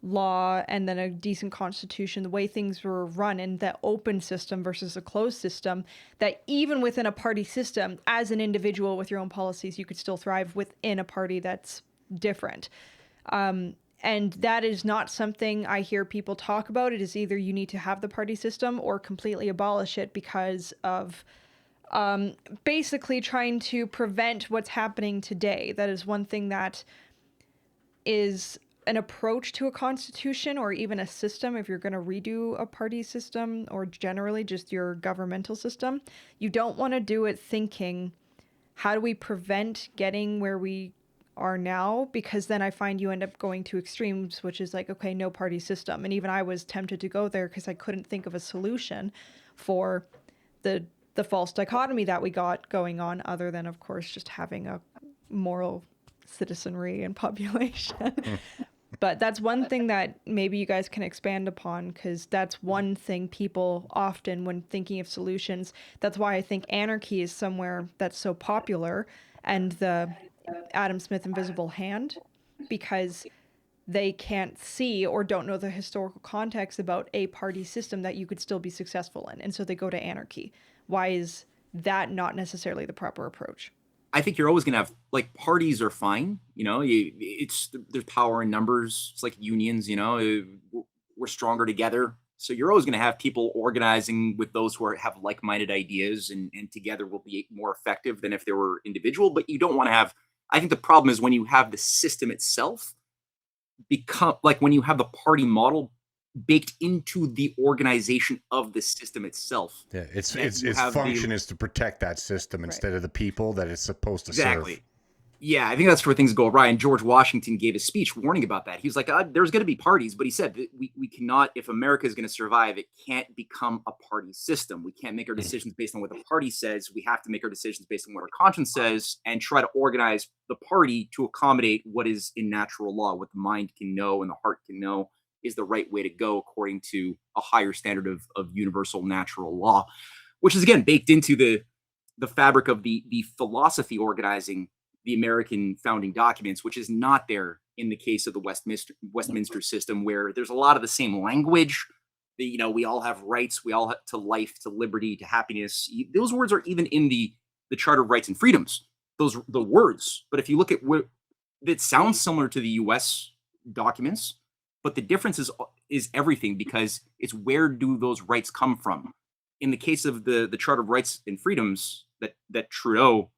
law and then a decent constitution, the way things were run in the open system versus a closed system, that even within a party system, as an individual with your own policies, you could still thrive within a party that's different. And that is not something I hear people talk about. It is either you need to have the party system or completely abolish it because of basically trying to prevent what's happening today. That is one thing that is an approach to a constitution or even a system. If you're going to redo a party system or generally just your governmental system, you don't want to do it thinking, how do we prevent getting where we are now? Because then I find you end up going to extremes, which is like, okay, no party system. And even I was tempted to go there because I couldn't think of a solution for the false dichotomy that we got going on, other than, of course, just having a moral citizenry and population. But that's one thing that maybe you guys can expand upon, because that's one thing people often, when thinking of solutions, that's why I think anarchy is somewhere that's so popular, and the Adam Smith invisible hand, because they can't see or don't know the historical context about a party system that you could still be successful in. And so they go to anarchy. Why is that not necessarily the proper approach? I think you're always going to have, like, parties are fine. There's power in numbers. It's like unions, we're stronger together. So you're always going to have people organizing with those who have like-minded ideas, and together will be more effective than if they were individual. But you don't want to have, I think the problem is when you have the system itself become, like, when you have the party model baked into the organization of the system itself. Yeah, its function is to protect that system instead of the people that it's supposed to serve. Yeah, I think that's where things go awry. And George Washington gave a speech warning about that. He was like, there's going to be parties, but he said that we cannot, if America is going to survive, it can't become a party system. We can't make our decisions based on what the party says. We have to make our decisions based on what our conscience says, and try to organize the party to accommodate what is in natural law, what the mind can know and the heart can know is the right way to go according to a higher standard of universal natural law, which is, again, baked into the fabric of the philosophy organizing the American founding documents, which is not there in the case of the Westminster system, where there's a lot of the same language. We all have rights. We all have to life, to liberty, to happiness. Those words are even in the Charter of Rights and Freedoms, the words. But if you look at what it sounds similar to the U.S. documents, but the difference is everything, because it's where do those rights come from. In the case of the Charter of Rights and Freedoms that Trudeau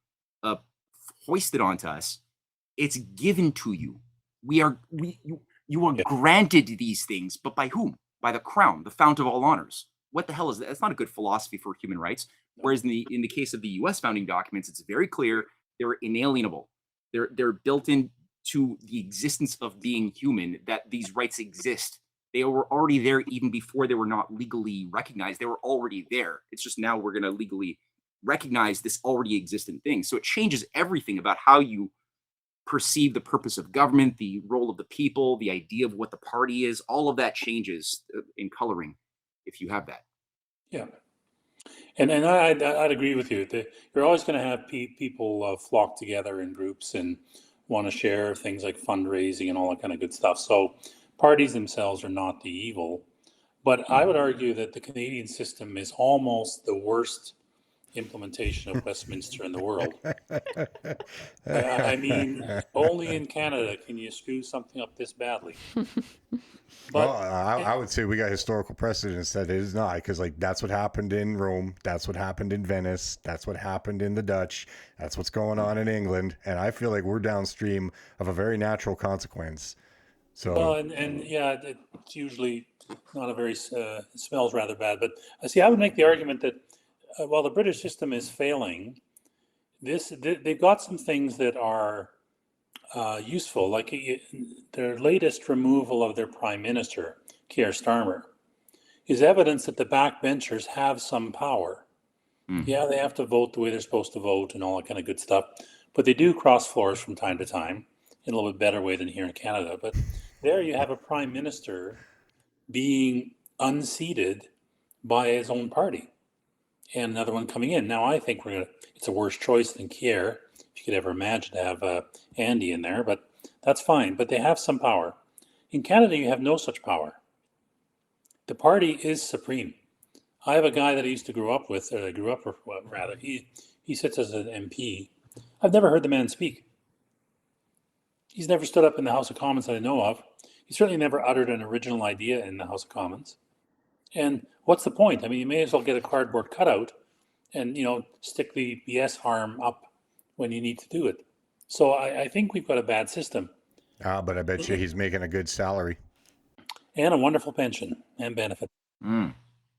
hoisted onto us. It's given to you. You are Yeah. granted these things, but by whom? By the crown, the fount of all honors. What the hell is that? That's not a good philosophy for human rights. Whereas in the case of the U.S. founding documents, it's very clear they're inalienable. They're built into the existence of being human, that these rights exist. They were already there even before they were not legally recognized. They were already there. It's just now we're going to legally recognize this already existent thing. So it changes everything about how you perceive the purpose of government, the role of the people, the idea of what the party is. All of that changes in coloring if you have that. Yeah. And I'd agree with you. You're always going to have people flock together in groups and want to share things like fundraising and all that kind of good stuff. So parties themselves are not the evil. But I would argue that the Canadian system is almost the worst implementation of Westminster in the world. I mean, only in Canada can you screw something up this badly. Well, But I would say we got historical precedents that it is not, because like that's what happened in Rome, that's what happened in Venice, that's what happened in the Dutch, that's what's going on in England, and I feel like we're downstream of a very natural consequence. So, well, and yeah, it's usually not a very it smells rather bad. But see, I would make the argument that while the British system is failing, they've got some things that are useful, like their latest removal of their prime minister, Keir Starmer, is evidence that the backbenchers have some power. Yeah, they have to vote the way they're supposed to vote and all that kind of good stuff, but they do cross floors from time to time in a little bit better way than here in Canada. But there you have a prime minister being unseated by his own party and another one coming in. Now, I think it's a worse choice than Keir, if you could ever imagine to have Andy in there, but that's fine. But they have some power. In Canada, you have no such power. The party is supreme. I have a guy that I used to grow up with, he sits as an MP. I've never heard the man speak. He's never stood up in the House of Commons that I know of. He certainly never uttered an original idea in the House of Commons. And what's the point? I mean, you may as well get a cardboard cutout and, stick the yes arm up when you need to do it. So I think we've got a bad system. but I bet you he's making a good salary. And a wonderful pension and benefit.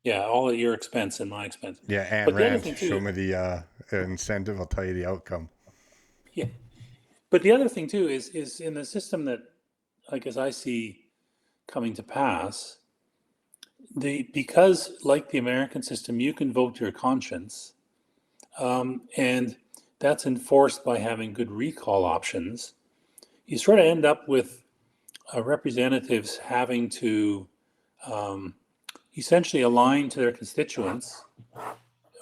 Yeah, all at your expense and my expense. Yeah, and But the other Rand, thing too, show me the incentive, I'll tell you the outcome. yeah. But the other thing too is in the system that, like as I see coming to pass, because like the American system, you can vote your conscience, and that's enforced by having good recall options. You sort of end up with representatives having to essentially align to their constituents,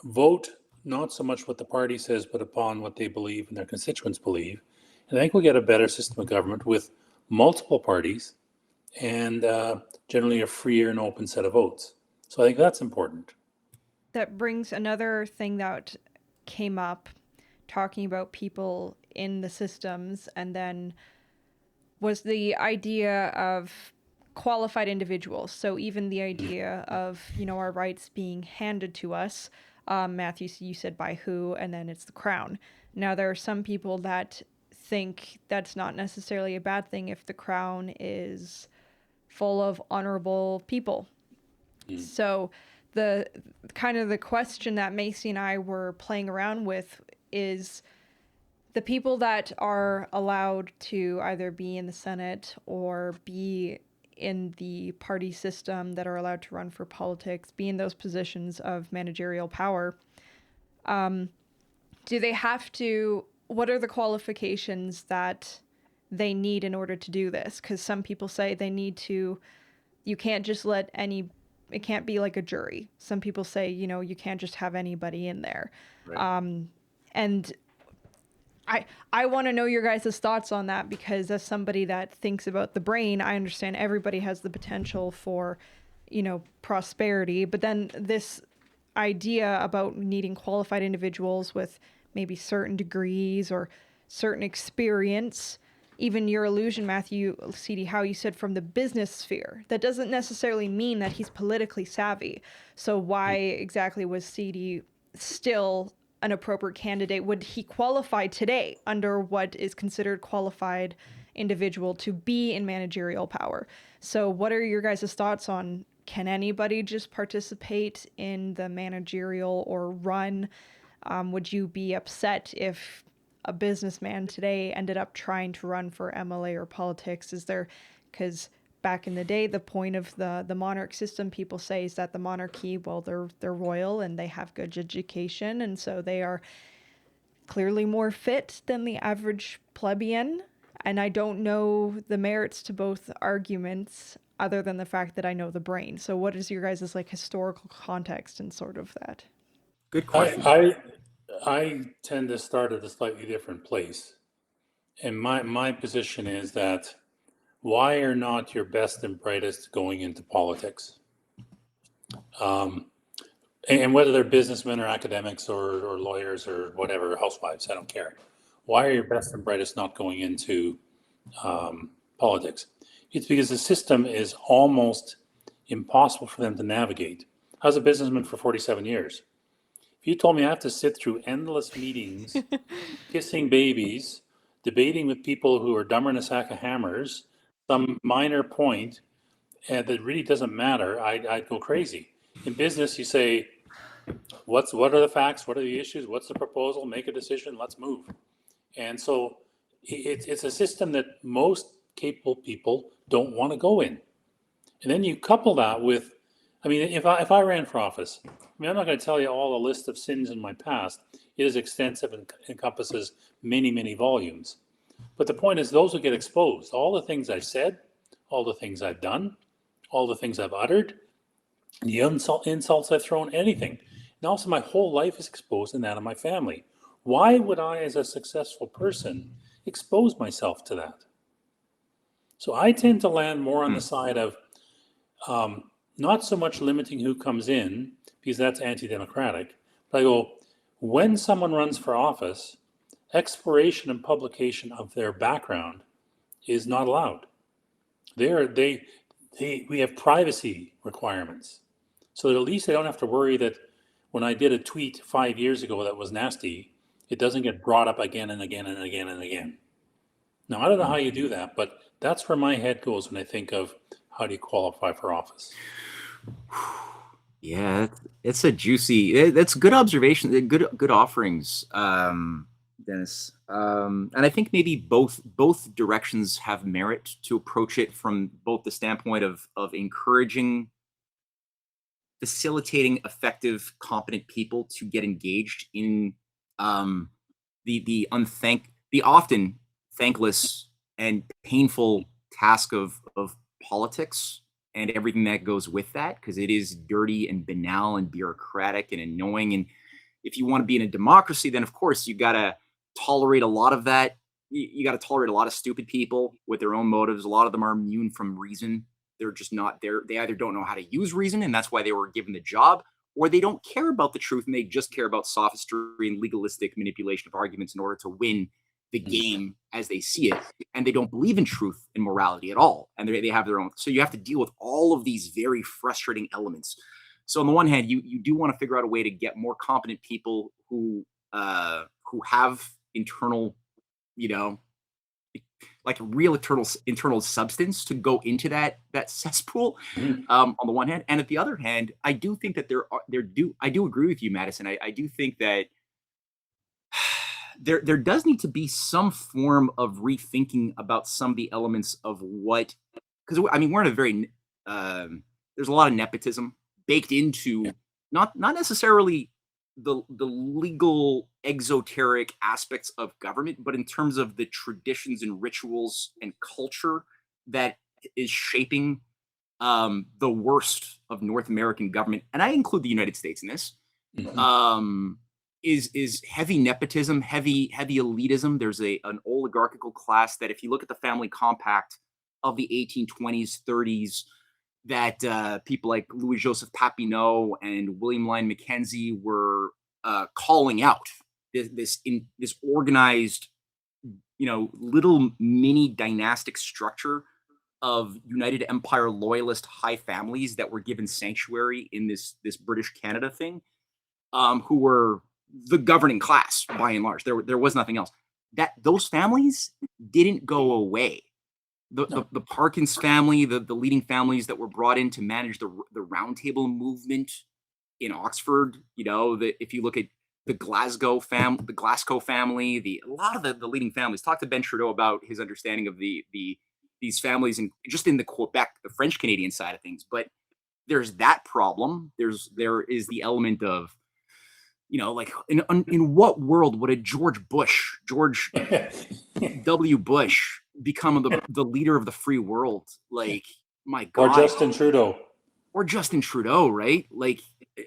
vote not so much what the party says, but upon what they believe and their constituents believe. And I think we'll get a better system of government with multiple parties and generally a freer and open set of votes. So I think that's important. That brings another thing that came up, talking about people in the systems, and then was the idea of qualified individuals. So even the idea of, our rights being handed to us. Matthew, you said by who, and then it's the crown. Now, there are some people that think that's not necessarily a bad thing if the crown is full of honorable people. So the question that Macy and I were playing around with is the people that are allowed to either be in the Senate or be in the party system, that are allowed to run for politics, be in those positions of managerial power. Do they have to, what are the qualifications that they need in order to do this? Because some people say they need to, you can't just let it can't be like a jury. Some people say, you can't just have anybody in there. Right. And I want to know your guys' thoughts on that, because as somebody that thinks about the brain, I understand everybody has the potential for, prosperity. But then this idea about needing qualified individuals with maybe certain degrees or certain experience, even your illusion, Matthew, CD, how you said from the business sphere, that doesn't necessarily mean that he's politically savvy. So why exactly was CD still an appropriate candidate? Would he qualify today under what is considered qualified individual to be in managerial power? So what are your guys' thoughts on, can anybody just participate in the managerial or run? Would you be upset if a businessman today ended up trying to run for MLA or politics? Is there, because back in the day, the point of the monarch system, people say, is that the monarchy, well, they're royal and they have good education, and so they are clearly more fit than the average plebeian. And I don't know the merits to both arguments other than the fact that I know the brain. So what is your guys' like historical context and sort of that? Good question. I tend to start at a slightly different place. And my position is that why are not your best and brightest going into politics? And whether they're businessmen or academics or lawyers or whatever, housewives, I don't care. Why are your best and brightest not going into politics? It's because the system is almost impossible for them to navigate. I was a businessman for 47 years. If you told me I have to sit through endless meetings, kissing babies, debating with people who are dumber than a sack of hammers, some minor point that really doesn't matter, I'd go crazy. In business, you say, what are the facts? What are the issues? What's the proposal? Make a decision. Let's move. And so it's a system that most capable people don't want to go in. And then you couple that with, I mean, if I ran for office, I mean, I'm not going to tell you all the list of sins in my past. It is extensive and encompasses many, many volumes. But the point is, those will get exposed. All the things I've said, all the things I've done, all the things I've uttered, the insults I've thrown, anything. And also, my whole life is exposed in that of my family. Why would I, as a successful person, expose myself to that? So I tend to land more on the side of not so much limiting who comes in, because that's anti-democratic, but I go, when someone runs for office, exploration and publication of their background is not allowed. We have privacy requirements, so that at least I don't have to worry that when I did a tweet 5 years ago that was nasty, it doesn't get brought up again and again and again and again. Now, I don't know how you do that, but that's where my head goes when I think of how do you qualify for office. Yeah, it's a juicy. That's good observation. Good offerings, Dennis. And I think maybe both directions have merit to approach it from both the standpoint of encouraging, facilitating effective, competent people to get engaged in the often thankless and painful task of politics and everything that goes with that, because it is dirty and banal and bureaucratic and annoying. And if you want to be in a democracy, then of course you got to tolerate a lot of that. You got to tolerate a lot of stupid people with their own motives. A lot of them are immune from reason. They're just not there. They either don't know how to use reason, and that's why they were given the job, or they don't care about the truth and they just care about sophistry and legalistic manipulation of arguments in order to win the game as they see it, and they don't believe in truth and morality at all, and they have their own. So you have to deal with all of these very frustrating elements. So on the one hand, you do want to figure out a way to get more competent people who have internal, like real internal substance to go into that cesspool. On the one hand, and at the other hand, I do think that I do agree with you, Madison. I do think that there does need to be some form of rethinking about some of the elements of what, because I mean, we're in a very there's a lot of nepotism baked into not necessarily the legal exoteric aspects of government, but in terms of the traditions and rituals and culture that is shaping the worst of North American government, and I include the United States in this. Is heavy nepotism, heavy elitism. There's an oligarchical class that, if you look at the family compact of the 1820s, 30s, that people like Louis Joseph Papineau and William Lyon Mackenzie were calling out. This organized, little mini dynastic structure of United Empire loyalist high families that were given sanctuary in this British Canada thing, who were the governing class by and large. There was nothing else. That those families didn't go away. The Parkins family, the leading families that were brought in to manage the roundtable movement in Oxford, if you look at the Glasgow family, a lot of the leading families. Talk to Ben Trudeau about his understanding of these families, and just in the Quebec, the French Canadian side of things. But there's that problem. There is the element of, like in what world would a George W. Bush become the leader of the free world? Like, my God. Or Justin Trudeau, right? Like,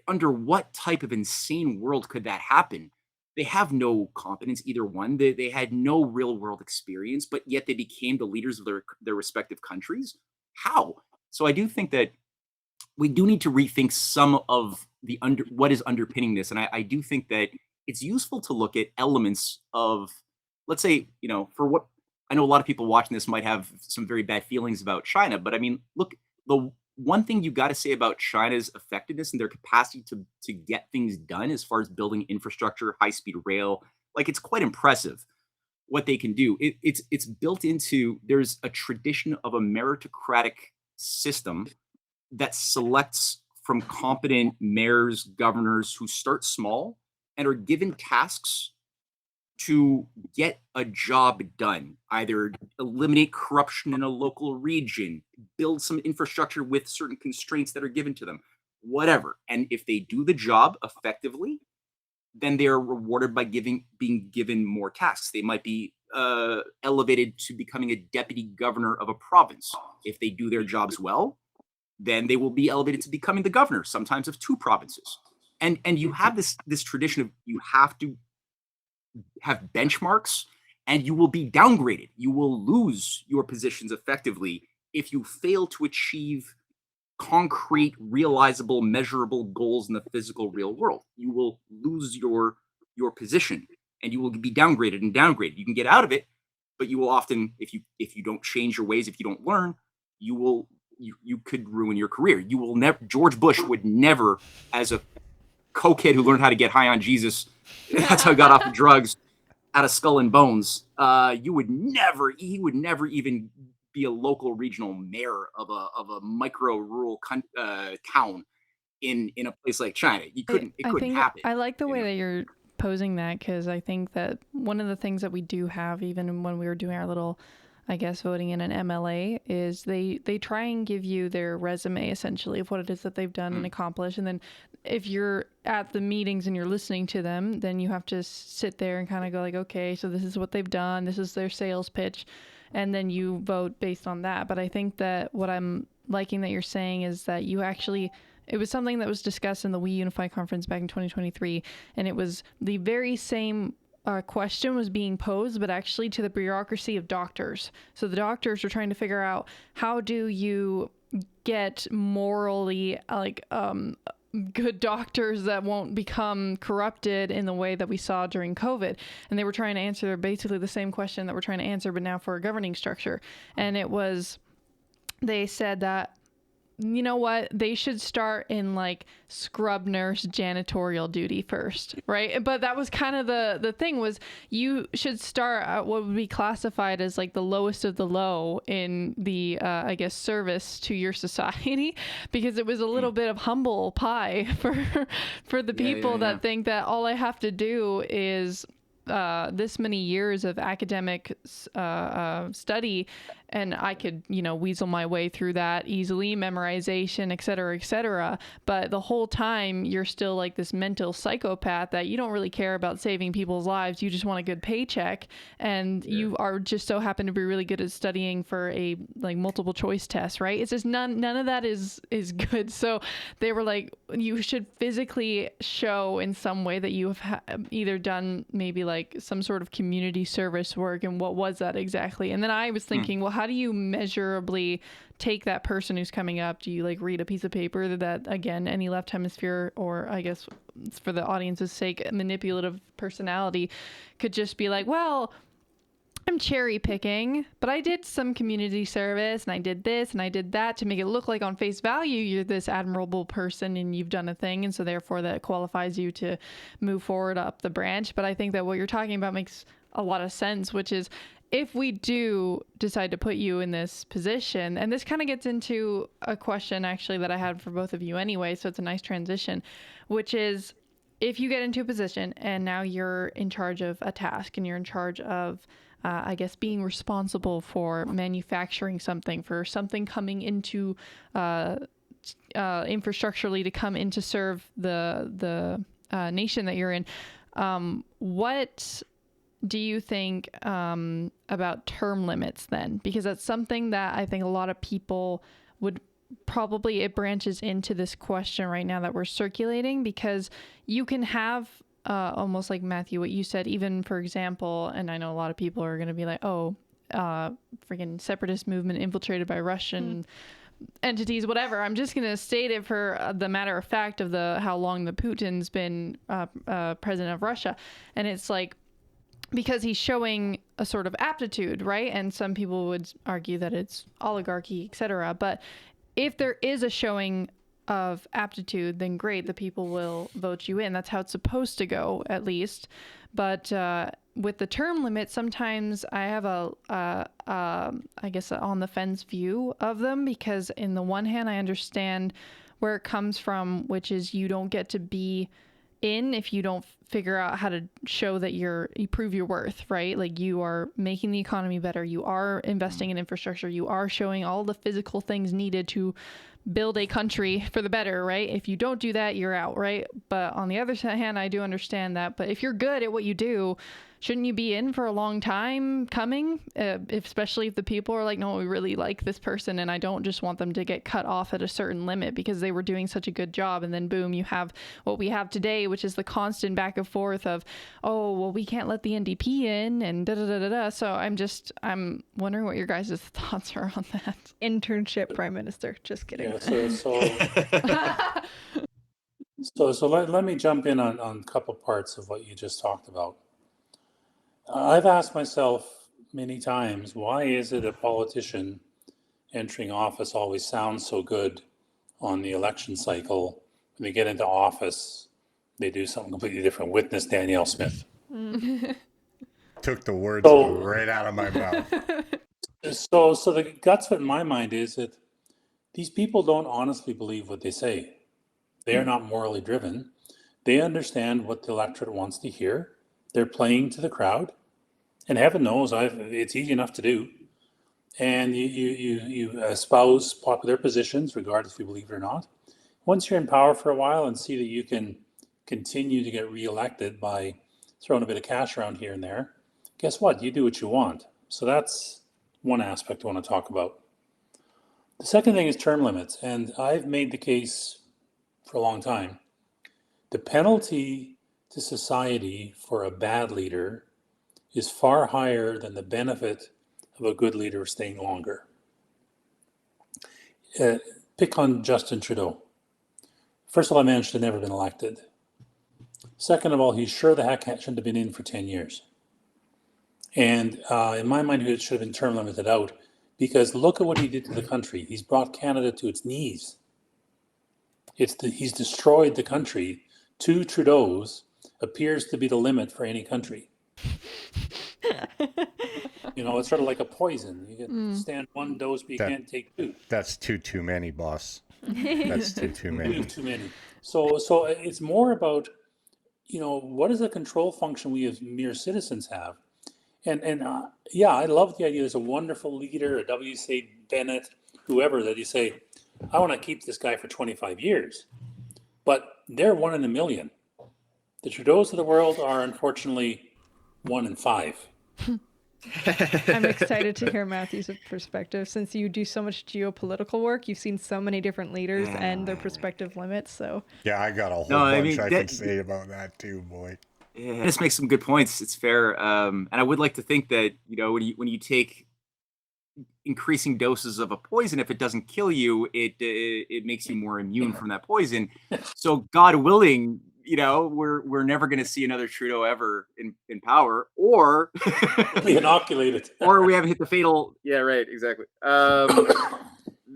under what type of insane world could that happen? They have no competence, either one. They had no real world experience, but yet they became the leaders of their respective countries. How? So I do think that we do need to rethink some of what is underpinning this. And I do think that it's useful to look at elements of, let's say, for what I know, a lot of people watching this might have some very bad feelings about China, but I mean, look, the one thing you got to say about China's effectiveness and their capacity to get things done as far as building infrastructure, high-speed rail, like, it's quite impressive what they can do. It's built into, there's a tradition of a meritocratic system that selects from competent mayors, governors who start small and are given tasks to get a job done, either eliminate corruption in a local region, build some infrastructure with certain constraints that are given to them, whatever. And if they do the job effectively, then they are rewarded by being given more tasks. They might be elevated to becoming a deputy governor of a province. If they do their jobs well, then they will be elevated to becoming the governor, sometimes of 2 provinces. And you have this tradition of, you have to have benchmarks, and you will be downgraded. You will lose your positions effectively if you fail to achieve concrete, realizable, measurable goals in the physical real world. You will lose your position, and you will be downgraded and downgraded. You can get out of it, but you will often, if you don't change your ways, if you don't learn, you could ruin your career. You will never. George Bush would never, as a cokehead who learned how to get high on Jesus, that's how he got off the drugs, out of Skull and Bones. He would never even be a local regional mayor of a micro rural town in a place like China. It couldn't happen. I like the way that you're posing that, because I think that one of the things that we do have, even when we were doing our little, I guess, voting in an MLA, is they try and give you their resume, essentially, of what it is that they've done and accomplished. And then if you're at the meetings and you're listening to them, then you have to sit there and kind of go like, okay, so this is what they've done. This is their sales pitch. And then you vote based on that. But I think that what I'm liking that you're saying is that it was something that was discussed in the We Unify conference back in 2023. And it was the very same question was being posed, but actually to the bureaucracy of doctors. So the doctors were trying to figure out, how do you get morally good doctors that won't become corrupted in the way that we saw during COVID. And they were trying to answer basically the same question that we're trying to answer, but now for a governing structure. And they said that, you know what, they should start in like scrub nurse janitorial duty first, right? But that was kind of the thing, was you should start at what would be classified as like the lowest of the low in the I guess service to your society, because it was a little bit of humble pie for the people that think that all I have to do is this many years of academic study, and I could, weasel my way through that easily, memorization, et cetera, but the whole time you're still like this mental psychopath that you don't really care about saving people's lives. You just want a good paycheck, and you are just so happen to be really good at studying for a like multiple choice test, right? It's just none of that is good. So they were like, you should physically show in some way that you have either done maybe like some sort of community service work, and what was that exactly? And then I was thinking, well, how do you measurably take that person who's coming up? Do you like read a piece of paper that, again, any left hemisphere, or I guess for the audience's sake, manipulative personality could just be like, well, I'm cherry picking, but I did some community service and I did this and I did that to make it look like on face value you're this admirable person and you've done a thing, and so therefore that qualifies you to move forward up the branch. But I think that what you're talking about makes a lot of sense, which is if we do decide to put you in this position, and this kind of gets into a question actually that I had for both of you anyway, so it's a nice transition, which is if you get into a position and now you're in charge of a task and you're in charge of I guess being responsible for manufacturing something, for something coming into infrastructurally to come in to serve the nation that you're in. What do you think about term limits then? Because that's something that I think a lot of people would probably, it branches into this question right now that we're circulating, because you can have almost like Matthew, what you said, even for example, and I know a lot of people are going to be like, oh, freaking separatist movement infiltrated by Russian entities, whatever. I'm just going to state it for the matter of fact of how long the Putin's been president of Russia. And it's like, because he's showing a sort of aptitude, right? And some people would argue that it's oligarchy, etc. But if there is a showing of aptitude, then great, the people will vote you in. That's how it's supposed to go, at least. But with the term limit, sometimes I have I guess, on the fence view of them, because in the one hand, I understand where it comes from, which is you don't get to be in if you don't figure out how to show that you prove your worth, right? Like you are making the economy better, you are investing in infrastructure, you are showing all the physical things needed to build a country for the better, right? If you don't do that, you're out, right? But on the other hand, I do understand that. But if you're good at what you do, shouldn't you be in for a long time coming? Especially if the people are like, no, we really like this person and I don't just want them to get cut off at a certain limit because they were doing such a good job. And then boom, you have what we have today, which is the constant back and forth of, oh, well, we can't let the NDP in and da da da da da. So I'm wondering what your guys' thoughts are on that. Internship prime minister. Just kidding. Yeah, so let me jump in on a couple parts of what you just talked about. I've asked myself many times, why is it a politician entering office always sounds so good on the election cycle? When they get into office, they do something completely different. Witness Danielle Smith. Took the words right out of my mouth. So the guts of it in my mind is that these people don't honestly believe what they say. They are not morally driven. They understand what the electorate wants to hear. They're playing to the crowd. And heaven knows, it's easy enough to do. And you espouse popular positions, regardless if you believe it or not. Once you're in power for a while and see that you can continue to get reelected by throwing a bit of cash around here and there, guess what? You do what you want. So that's one aspect I want to talk about. The second thing is term limits. And I've made the case for a long time. The penalty to society for a bad leader is far higher than the benefit of a good leader staying longer. Pick on Justin Trudeau. First of all, that man should have never been elected. Second of all, he sure the heck shouldn't have been in for 10 years. And in my mind, he should have been term limited out, because look at what he did to the country. He's brought Canada to its knees. He's destroyed the country. 2 Trudeaus appears to be the limit for any country. It's sort of like a poison. You can stand 1 dose, but you can't take 2. That's too many, boss. That's too many. Too many. So it's more about, what is the control function we as mere citizens have? And I love the idea. There's a wonderful leader, a W.C. Bennett, whoever, that you say, I want to keep this guy for 25 years. But they're 1 in a million. The Trudeaus of the world are unfortunately 1 in 5. I'm excited to hear Matthew's perspective. Since you do so much geopolitical work, you've seen so many different leaders and their perspective limits. So yeah, I got a whole bunch I can say about that too, boy. Yeah, this makes some good points. It's fair, and I would like to think that when you take increasing doses of a poison, if it doesn't kill you, it makes you more immune from that poison. So God willing, we're never going to see another Trudeau ever in power, or We inoculated. or we haven't hit the fatal. Yeah, right, exactly.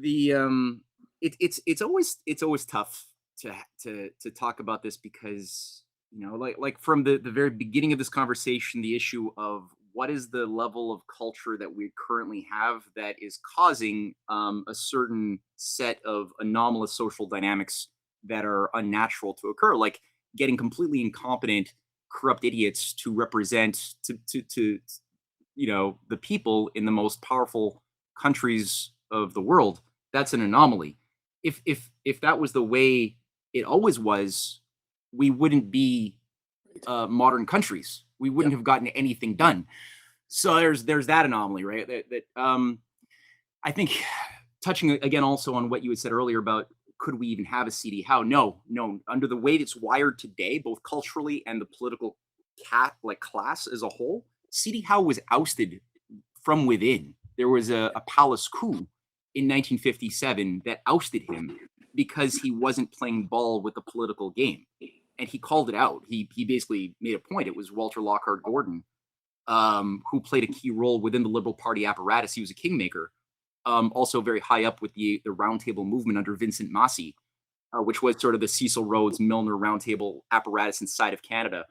It's always tough to talk about this because like from the very beginning of this conversation, the issue of what is the level of culture that we currently have that is causing a certain set of anomalous social dynamics that are unnatural to occur, like getting completely incompetent, corrupt idiots to represent to the people in the most powerful countries of the world. That's an anomaly. If that was the way it always was, we wouldn't be modern countries. We wouldn't have gotten anything done. So there's that anomaly, right? That I think, touching again also on what you had said earlier about could we even have a CD Howe? No. Under the way it's wired today, both culturally and the political class as a whole, CD Howe was ousted from within. There was a palace coup in 1957 that ousted him because he wasn't playing ball with the political game, and he called it out. He basically made a point. It was Walter Lockhart Gordon, who played a key role within the Liberal Party apparatus. He was a kingmaker, also very high up with the Roundtable movement under Vincent Massey, which was sort of the Cecil Rhodes Milner Roundtable apparatus inside of Canada.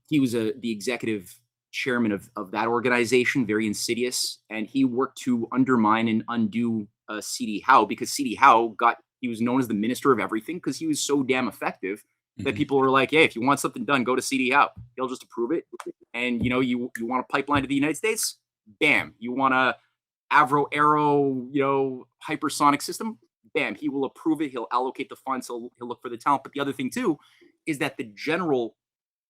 He was the executive chairman of that organization, very insidious, and he worked to undermine and undo C.D. Howe, because C.D. Howe he was known as the minister of everything because he was so damn effective that people were like, hey, if you want something done, go to C.D. Howe. He'll just approve it. And, you want a pipeline to the United States? Bam. You want a Avro Aero, hypersonic system? Bam. He will approve it. He'll allocate the funds. He'll look for the talent. But the other thing, too, is that the general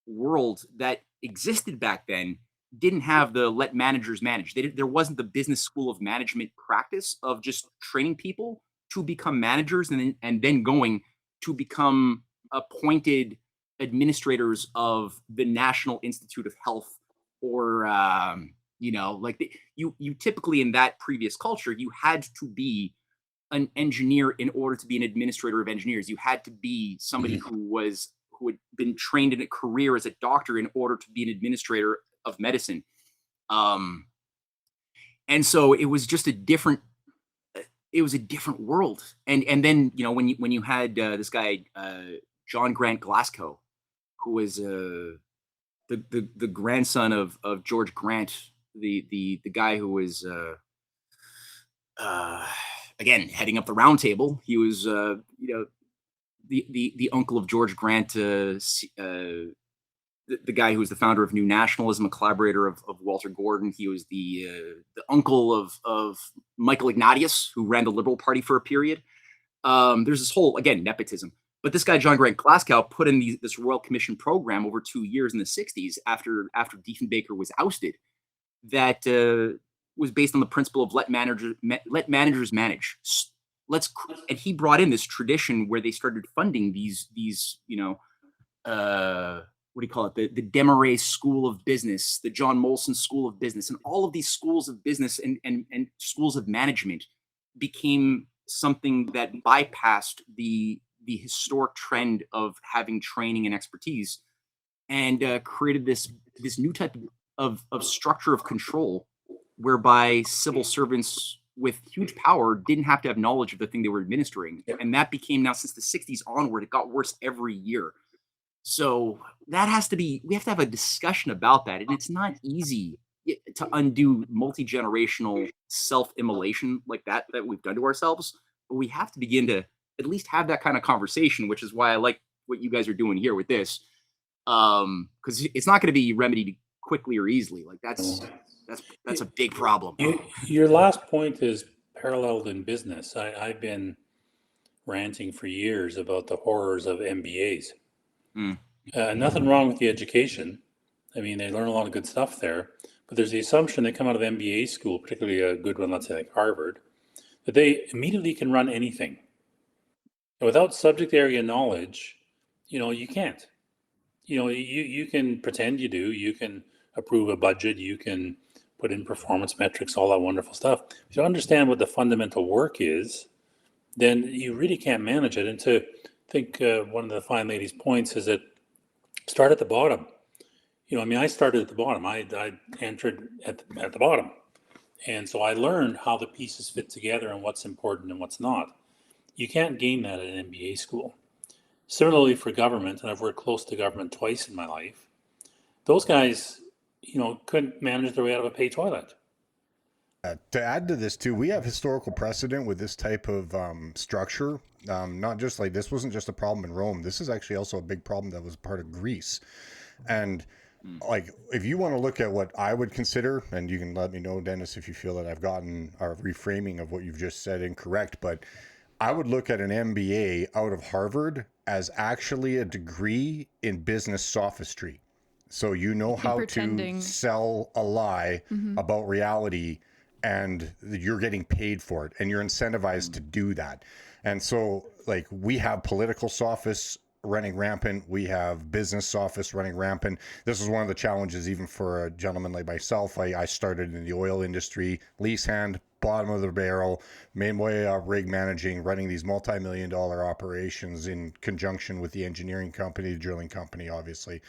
world that existed back then didn't have the let managers manage. There wasn't the business school of management practice of just training people to become managers and then going to become appointed administrators of the National Institute of Health, or you typically in that previous culture, you had to be an engineer in order to be an administrator of engineers. You had to be somebody who had been trained in a career as a doctor in order to be an administrator of medicine. And so it was just a different world. And then, when you had this guy, John Grant Glasgow, who was the grandson of George Grant, the guy who was, again, heading up the round table. He was, the uncle of George Grant, the guy who was the founder of New Nationalism, a collaborator of Walter Gordon. He was the uncle of Michael Ignatius, who ran the Liberal Party for a period. There's this whole, again, nepotism. But this guy, John Grant Glasgow, put in this Royal Commission program over 2 years in the 60s after Diefenbaker was ousted, that was based on the principle of let managers manage. And he brought in this tradition where they started funding these what do you call it? The Desmarais School of Business, the John Molson School of Business, and all of these schools of business and schools of management became something that bypassed the historic trend of having training and expertise, and created this new type of structure of control, whereby civil servants with huge power didn't have to have knowledge of the thing they were administering. Yep. And that became, now since the 60s onward, it got worse every year. So we have to have a discussion about that. And it's not easy to undo multi-generational self-immolation like that we've done to ourselves. But we have to begin to at least have that kind of conversation, which is why I like what you guys are doing here with this. Because it's not going to be remedied quickly or easily. Like that's a big problem. Your last point is paralleled in business. I've been ranting for years about the horrors of MBAs. Nothing wrong with the education. I mean, they learn a lot of good stuff there. But there's the assumption they come out of MBA school, particularly a good one, let's say like Harvard, that they immediately can run anything. And without subject area knowledge, you can't. You can pretend you do. You can approve a budget. You can put in performance metrics, all that wonderful stuff. If you understand what the fundamental work is, then you really can't manage it. And think one of the fine lady's points is that start at the bottom. I started at the bottom. I entered at the bottom. And so I learned how the pieces fit together and what's important and what's not. You can't gain that at an MBA school. Similarly for government, and I've worked close to government twice in my life, those guys, couldn't manage their way out of a pay toilet. To add to this too, we have historical precedent with this type of structure. Not just like this wasn't just a problem in Rome. This is actually also a big problem that was part of Greece. And like, if you want to look at what I would consider, and you can let me know, Dennis, if you feel that I've gotten our reframing of what you've just said incorrect, but I would look at an MBA out of Harvard as actually a degree in business sophistry. So you know how pretending. to sell a lie about reality, and you're getting paid for it, and you're incentivized to do that. And so, like, we have political sophists running rampant. We have business sophists running rampant. This is one of the challenges, even for a gentleman like myself. I started in the oil industry, lease hand, bottom of the barrel, made my way up rig managing, running these multi-million-dollar operations in conjunction with the engineering company, the drilling company, obviously.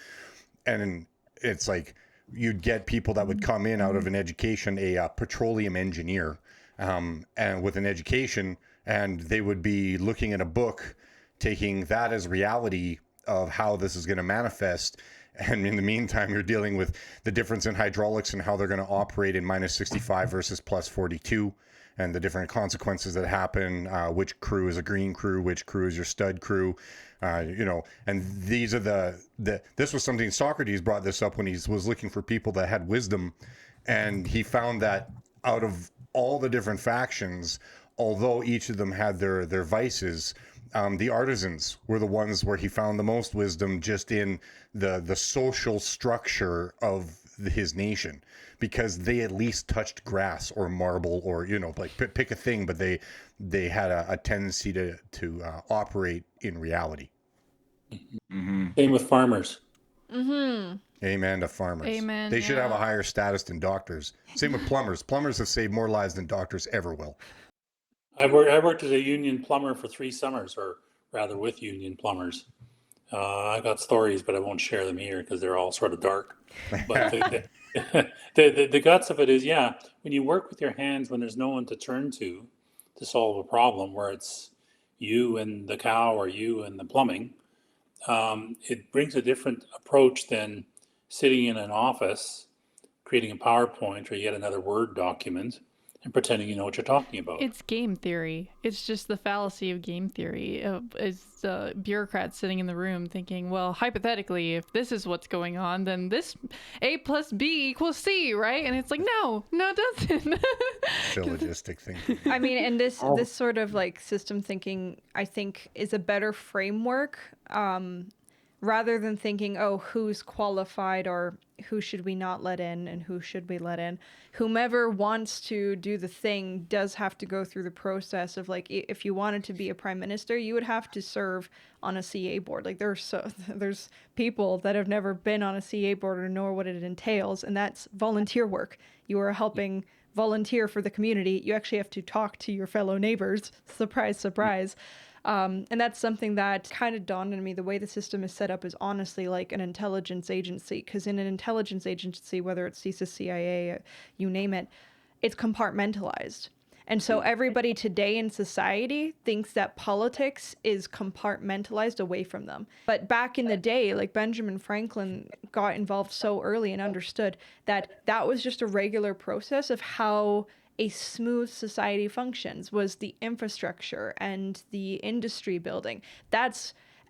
And it's like, you'd get people that would come in out of an education, a petroleum engineer, and with an education, and they would be looking at a book, taking that as reality of how this is going to manifest. And in the meantime, you're dealing with the difference in hydraulics and how they're going to operate in minus 65 versus plus 42, and the different consequences that happen. Which crew is a green crew, which crew is your stud crew, and these are this was something Socrates brought this up when he was looking for people that had wisdom. And he found that out of all the different factions, although each of them had their vices, the artisans were the ones where he found the most wisdom, just in the social structure of his nation, because they at least touched grass or marble, or like pick a thing, but they had a tendency to operate in reality. Same with farmers. Amen to farmers. Amen, They should have yeah. a higher status than doctors. Same with plumbers. Plumbers have saved more lives than doctors ever will. I worked as a union plumber for 3 summers, or rather with union plumbers. I got stories, but I won't share them here because they're all sort of dark. But the guts of it is, when you work with your hands, when there's no one to turn to solve a problem, where it's you and the cow or you and the plumbing, it brings a different approach than sitting in an office, creating a PowerPoint or yet another Word document and pretending you know what you're talking about. It's game theory. It's just the fallacy of game theory. It's bureaucrats sitting in the room thinking, well, hypothetically, if this is what's going on, then this A plus B equals C, right? And it's like, no, it doesn't. Syllogistic thinking. I mean, and this sort of like system thinking, I think, is a better framework, rather than thinking, oh, who's qualified, or who should we not let in and who should we let in. Whomever wants to do the thing does have to go through the process of, like, if you wanted to be a prime minister, you would have to serve on a CA board. Like, there's people that have never been on a CA board or know what it entails, and that's volunteer work. You are helping volunteer for the community. You actually have to talk to your fellow neighbors. Surprise, surprise. And that's something that kind of dawned on me. The way the system is set up is honestly like an intelligence agency, because in an intelligence agency, whether it's CSIS, CIA, you name it, it's compartmentalized. And so everybody today in society thinks that politics is compartmentalized away from them. But back in the day, like, Benjamin Franklin got involved so early and understood that that was just a regular process of how a smooth society functions, was the infrastructure and the industry building.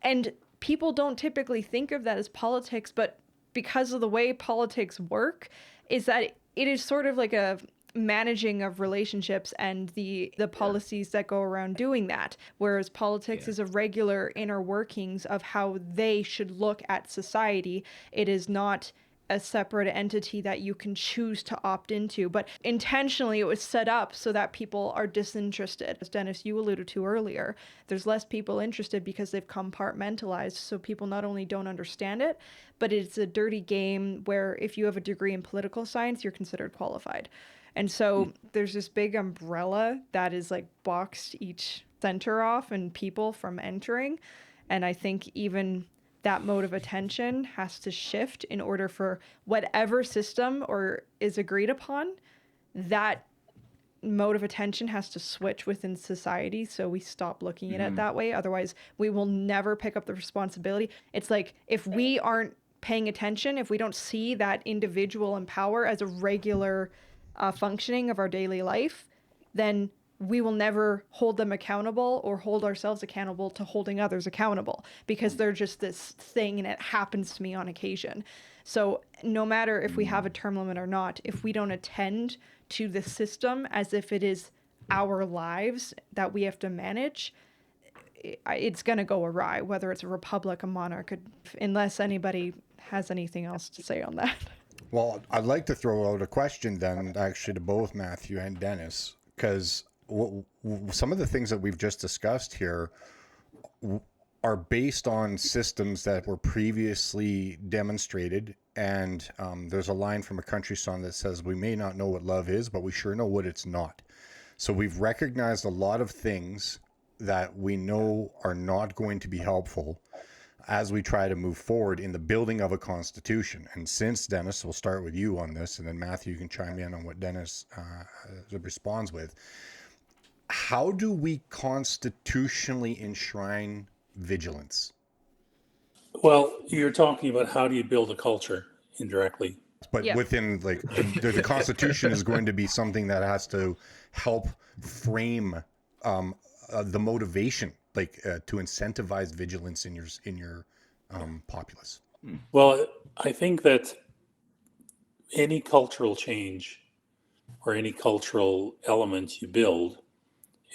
And people don't typically think of that as politics, but because of the way politics work, is that it is sort of like a managing of relationships and the policies that go around doing that. Whereas politics is a regular inner workings of how they should look at society. It is not a separate entity that you can choose to opt into, but intentionally it was set up so that people are disinterested. As Dennis, you alluded to earlier, there's less people interested because they've compartmentalized, so people not only don't understand it, but it's a dirty game where if you have a degree in political science, you're considered qualified. And so there's this big umbrella that is like boxed each center off and people from entering. And I think even that mode of attention has to shift in order for whatever system or is agreed upon, that mode of attention has to switch within society, so we stop looking at it that way. Otherwise, we will never pick up the responsibility. It's like, if we aren't paying attention, if we don't see that individual and power as a regular functioning of our daily life, then we will never hold them accountable or hold ourselves accountable to holding others accountable, because they're just this thing and it happens to me on occasion. So no matter if we have a term limit or not, if we don't attend to the system as if it is our lives that we have to manage, it's going to go awry, whether it's a republic, a monarch, unless anybody has anything else to say on that. Well, I'd like to throw out a question then, actually, to both Matthew and Dennis, because some of the things that we've just discussed here are based on systems that were previously demonstrated. And there's a line from a country song that says, "We may not know what love is, but we sure know what it's not." So we've recognized a lot of things that we know are not going to be helpful as we try to move forward in the building of a constitution. And since, Dennis, we'll start with you on this, and then Matthew, you can chime in on what Dennis responds with. How do we constitutionally enshrine vigilance? Well, you're talking about how do you build a culture indirectly. But within, like, the Constitution is going to be something that has to help frame the motivation, like to incentivize vigilance in your populace. Well, I think that any cultural change or any cultural element you build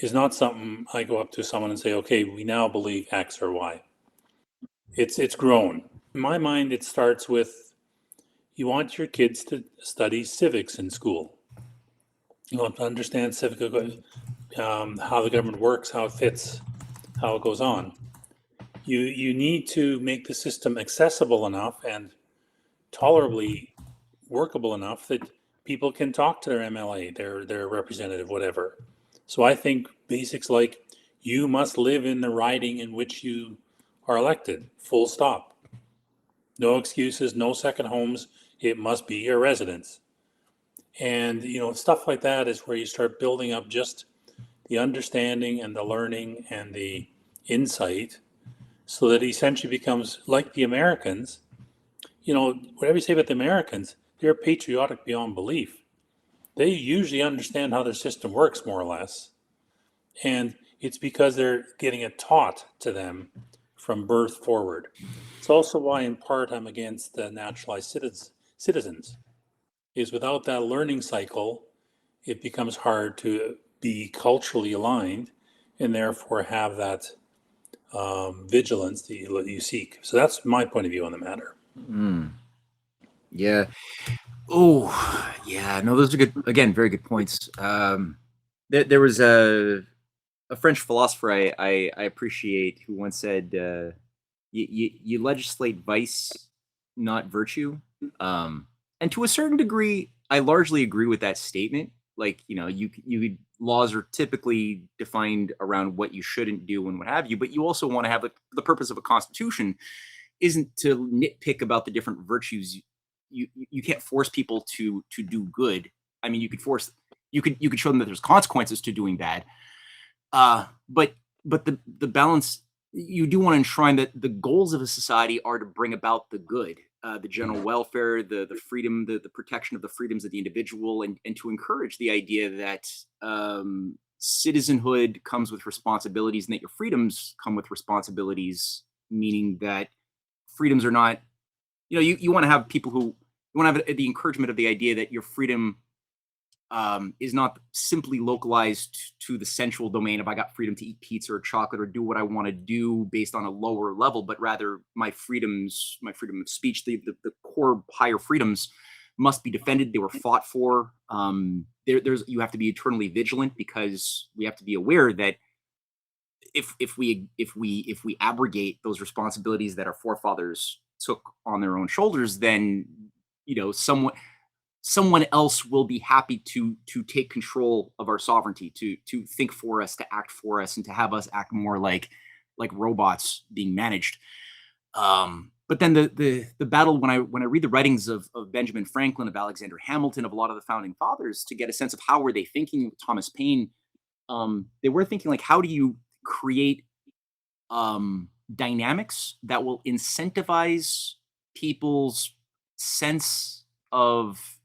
is not something I go up to someone and say, okay, we now believe X or Y. It's grown. In my mind, it starts with, you want your kids to study civics in school. You want to understand civic, how the government works, how it fits, how it goes on. You need to make the system accessible enough and tolerably workable enough that people can talk to their MLA, their representative, whatever. So I think basics like, you must live in the riding in which you are elected, full stop. No excuses, no second homes. It must be your residence. And, stuff like that is where you start building up just the understanding and the learning and the insight, so that it essentially becomes like the Americans. Whatever you say about the Americans, they're patriotic beyond belief. They usually understand how their system works, more or less. And it's because they're getting it taught to them from birth forward. It's also why, in part, I'm against the naturalized citizens. Is without that learning cycle, it becomes hard to be culturally aligned and therefore have that vigilance that you seek. So that's my point of view on the matter. Yeah. Oh, yeah. No, those are good. Again, very good points. There was a French philosopher I appreciate who once said, "You legislate vice, not virtue." And to a certain degree, I largely agree with that statement. Like, laws are typically defined around what you shouldn't do and what have you, but you also want to have the purpose of a constitution isn't to nitpick about the different virtues. You can't force people to do good. I mean, you could show them that there's consequences to doing bad. But the balance, you do want to enshrine that the goals of a society are to bring about the good, the general welfare, the freedom, the protection of the freedoms of the individual, and to encourage the idea that citizenhood comes with responsibilities and that your freedoms come with responsibilities, meaning that freedoms are not, you want to have people you want to have the encouragement of the idea that your freedom is not simply localized to the central domain of I got freedom to eat pizza or chocolate or do what I want to do based on a lower level, but rather my freedom of speech, the core higher freedoms must be defended. They were fought for. You have to be eternally vigilant, because we have to be aware that if we abrogate those responsibilities that our forefathers took on their own shoulders, then someone else will be happy to take control of our sovereignty, to think for us, to act for us, and to have us act more like like robots being managed. But then the battle, when I read the writings of Benjamin Franklin, of Alexander Hamilton, of a lot of the founding fathers, to get a sense of how were they thinking, Thomas Paine, they were thinking like, how do you create dynamics that will incentivize people's sense of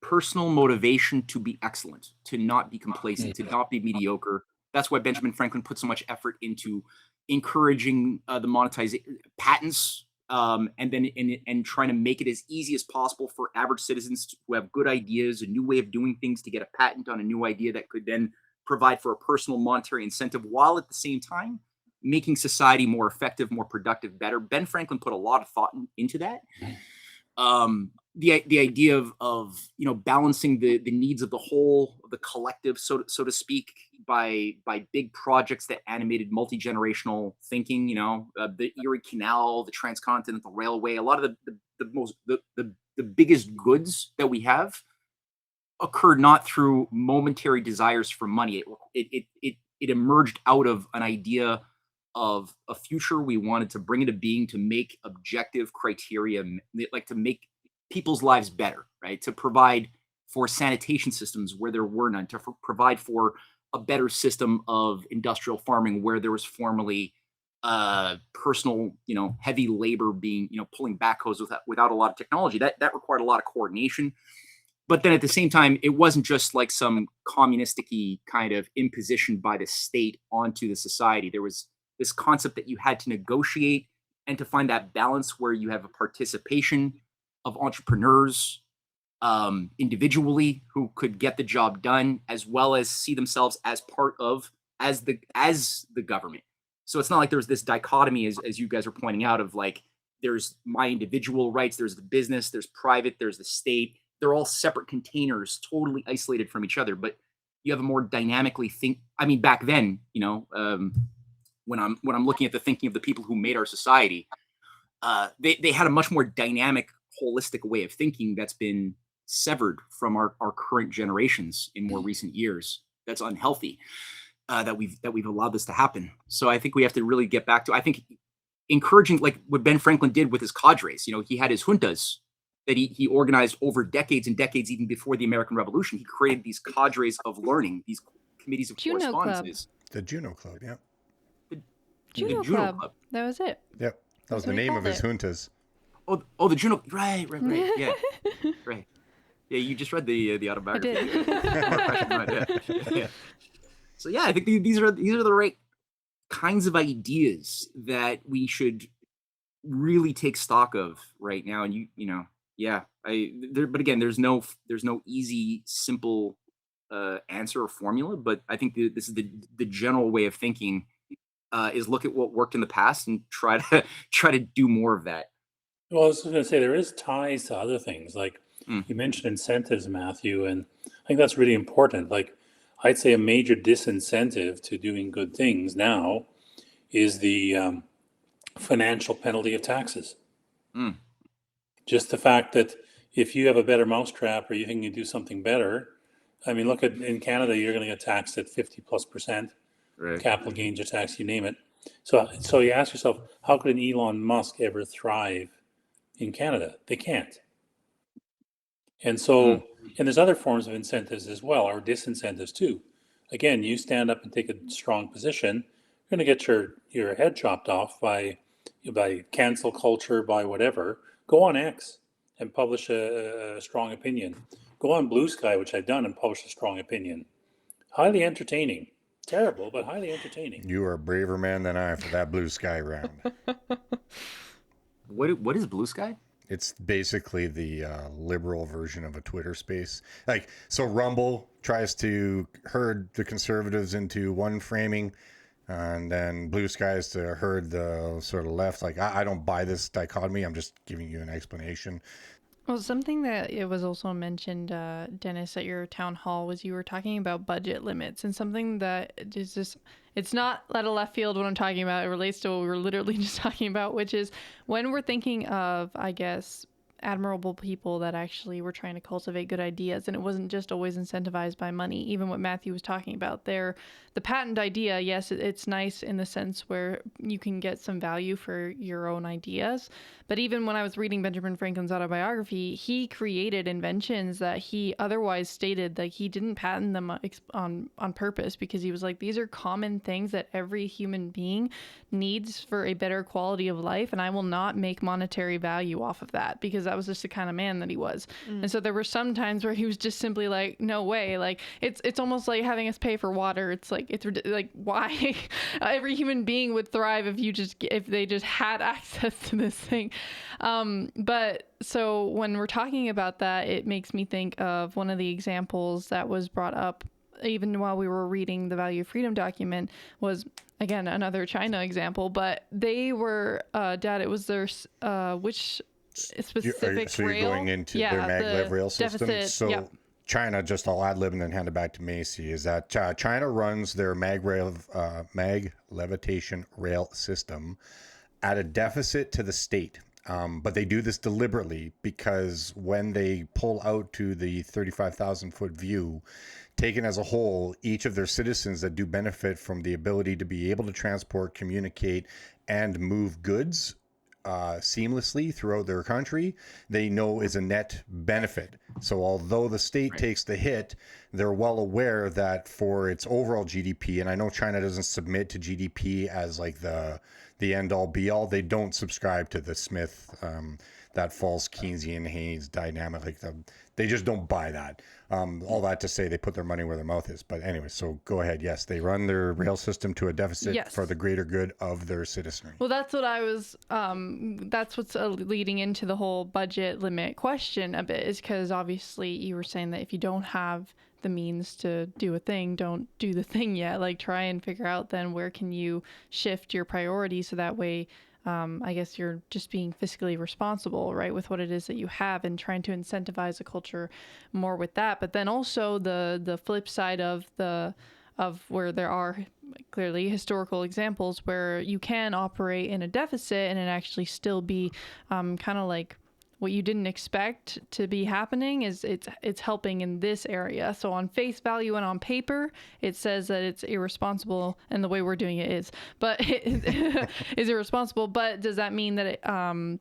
personal motivation to be excellent, to not be complacent, to not be mediocre. That's why Benjamin Franklin put so much effort into encouraging the monetization patents, and then and trying to make it as easy as possible for average citizens who have good ideas, a new way of doing things, to get a patent on a new idea that could then provide for a personal monetary incentive, while at the same time making society more effective, more productive, better. Ben Franklin put a lot of thought into that. The idea of balancing the needs of the whole, of the collective, so to speak, by big projects that animated multi-generational thinking. The Erie Canal, the Transcontinental Railway, a lot of the biggest goods that we have occurred not through momentary desires for money. It emerged out of an idea of a future we wanted to bring into being, to make objective criteria, like to make people's lives better, right? To provide for sanitation systems where there were none, to provide for a better system of industrial farming where there was formerly personal, heavy labor being, pulling backhoes without a lot of technology. That required a lot of coordination. But then at the same time, it wasn't just like some communistic-y kind of imposition by the state onto the society. There was this concept that you had to negotiate and to find that balance where you have a participation of entrepreneurs individually who could get the job done, as well as see themselves as part of as the government. So it's not like there's this dichotomy, as you guys are pointing out, of like, there's my individual rights, there's the business, there's private, there's the state. They're all separate containers, totally isolated from each other. But you have a more dynamically back then, when I'm looking at the thinking of the people who made our society, they had a much more dynamic, holistic way of thinking that's been severed from our current generations in more recent years. That's unhealthy, that we've allowed this to happen. So I think we have to really get back to, I think, encouraging, like what Ben Franklin did with his cadres. He had his juntas that he organized over decades and decades, even before the American Revolution. He created these cadres of learning, these committees of correspondences. The Juno Club, yeah. The Juno Club. That was it. Yep. That was the name of his juntas. Oh, the Juno. Right. Yeah. Right. Yeah, you just read the autobiography. I did. Yeah. So yeah, I think these are the right kinds of ideas that we should really take stock of right now. And but again, there's no easy, simple answer or formula. But I think this is the general way of thinking, is look at what worked in the past and try to do more of that. Well, I was going to say, there is ties to other things. Like you mentioned incentives, Matthew, and I think that's really important. Like, I'd say a major disincentive to doing good things now is the financial penalty of taxes. Just the fact that if you have a better mousetrap, or you think you do something better, look at, in Canada, you're going to get taxed at 50+%. Right. Capital gains or tax, you name it. So you ask yourself, how could an Elon Musk ever thrive in Canada? They can't. And so, and there's other forms of incentives as well, or disincentives too. Again, you stand up and take a strong position, you're going to get your head chopped off by cancel culture, by whatever. Go on X and publish a strong opinion. Go on Blue Sky, which I've done, and publish a strong opinion. Highly entertaining. Terrible, but highly entertaining. You are a braver man than I for that Blue Sky round. What is Blue Sky? It's basically the liberal version of a Twitter space. Like, so Rumble tries to herd the conservatives into one framing, and then Blue Sky is to herd the sort of left. Like, I don't buy this dichotomy. I'm just giving you an explanation. Well, something that it was also mentioned, Dennis, at your town hall, was you were talking about budget limits, and something that is just, it's not out of left field what I'm talking about. It relates to what we were literally just talking about, which is when we're thinking of, I guess, admirable people that actually were trying to cultivate good ideas, and it wasn't just always incentivized by money. Even what Matthew was talking about there, the patent idea, yes, it's nice in the sense where you can get some value for your own ideas. But even when I was reading Benjamin Franklin's autobiography, he created inventions that he otherwise stated like he didn't patent them on purpose, because he was like, these are common things that every human being needs for a better quality of life, and I will not make monetary value off of that, because that was just the kind of man that he was. And so there were some times where he was just simply like, no way. Like it's almost like having us pay for water. It's like, it's like, why? Every human being would thrive if they just had access to this thing. But so when we're talking about that, it makes me think of one of the examples that was brought up even while we were reading the Value of Freedom document was, again, another China example, but they were, Dad, it was their, which specific so you're going into their maglev rail system. Deficit, so China, just I'll ad lib and then hand it back to Macy, is that China runs their mag levitation rail system at a deficit to the state. But they do this deliberately because when they pull out to the 35,000 foot view, taken as a whole, each of their citizens that do benefit from the ability to be able to transport, communicate, and move goods seamlessly throughout their country, they know is a net benefit. So although the state takes the hit, they're well aware that for its overall GDP, and I know China doesn't submit to GDP as like the end all be all. They don't subscribe to the Smith, that false Keynesian Haynes dynamic. Like they just don't buy that. All that to say, they put their money where their mouth is. But anyway, so go ahead. Yes, they run their rail system to a deficit for the greater good of their citizenry. Well, that's what I was, that's what's leading into the whole budget limit question a bit, is because obviously you were saying that if you don't have the means to do a thing, don't do the thing yet. Like, try and figure out then where can you shift your priorities so that way, I guess you're just being fiscally responsible, right, with what it is that you have, and trying to incentivize a culture more with that. But then also the flip side of where there are clearly historical examples where you can operate in a deficit and it actually still be kind of like what you didn't expect to be happening is it's helping in this area. So on face value and on paper, it says that it's irresponsible, and the way we're doing it is, but it is irresponsible. But does that mean that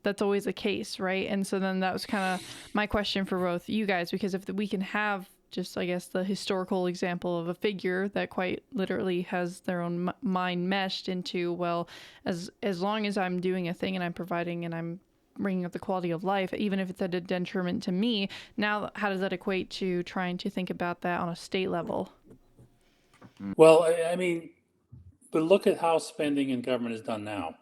that's always the case, right? And so then that was kind of my question for both you guys, because if we can have just, I guess, the historical example of a figure that quite literally has their own mind meshed into, well, as long as I'm doing a thing and I'm providing and I'm bringing up the quality of life, even if it's at a detriment to me. Now, how does that equate to trying to think about that on a state level? Well, I mean, but look at how spending in government is done now.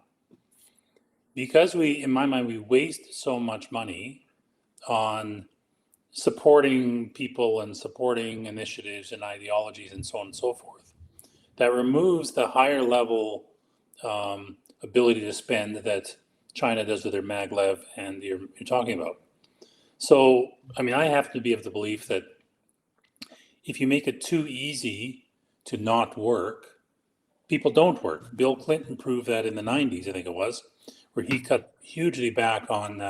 Because in my mind, we waste so much money on supporting people and supporting initiatives and ideologies and so on and so forth, that removes the higher level ability to spend that China does with their maglev and you're talking about. So, I mean, I have to be of the belief that if you make it too easy to not work, people don't work. Bill Clinton proved that in the 90s, I think it was, where he cut hugely back on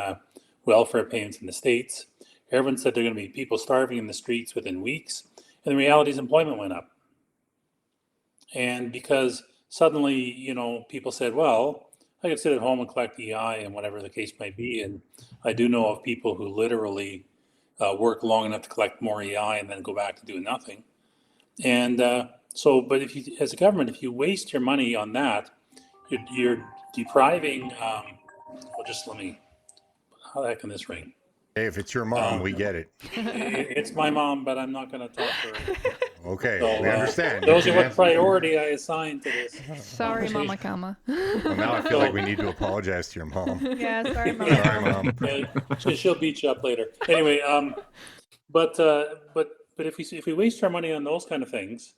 welfare payments in the States. Everyone said there are going to be people starving in the streets within weeks, and the reality is employment went up. And because suddenly, you know, people said, well, I could sit at home and collect EI and whatever the case might be. And I do know of people who literally work long enough to collect more EI and then go back to doing nothing. And but if you, as a government, if you waste your money on that, you're depriving, well, just let me, how the heck can this ring? Hey, if it's your mom, we get it. It's my mom, but I'm not going to talk to her. Okay, So, we understand. Those are what priority I assign to this. Sorry, Mama Kalma. Well, now I feel like we need to apologize to your mom. Yeah, sorry, Mom. Sorry, Mom. Yeah, she'll beat you up later. Anyway, but if we waste our money on those kind of things,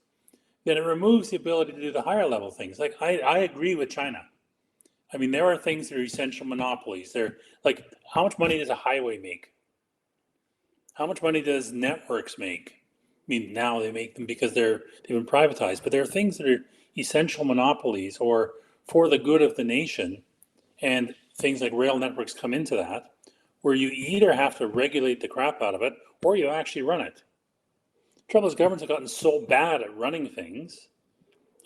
then it removes the ability to do the higher level things. Like I agree with China. I mean, there are things that are essential monopolies. They're like, how much money does a highway make? How much money does networks make? I mean, now they make them because they've been privatized, but there are things that are essential monopolies or for the good of the nation, and things like rail networks come into that, where you either have to regulate the crap out of it or you actually run it. The trouble is governments have gotten so bad at running things,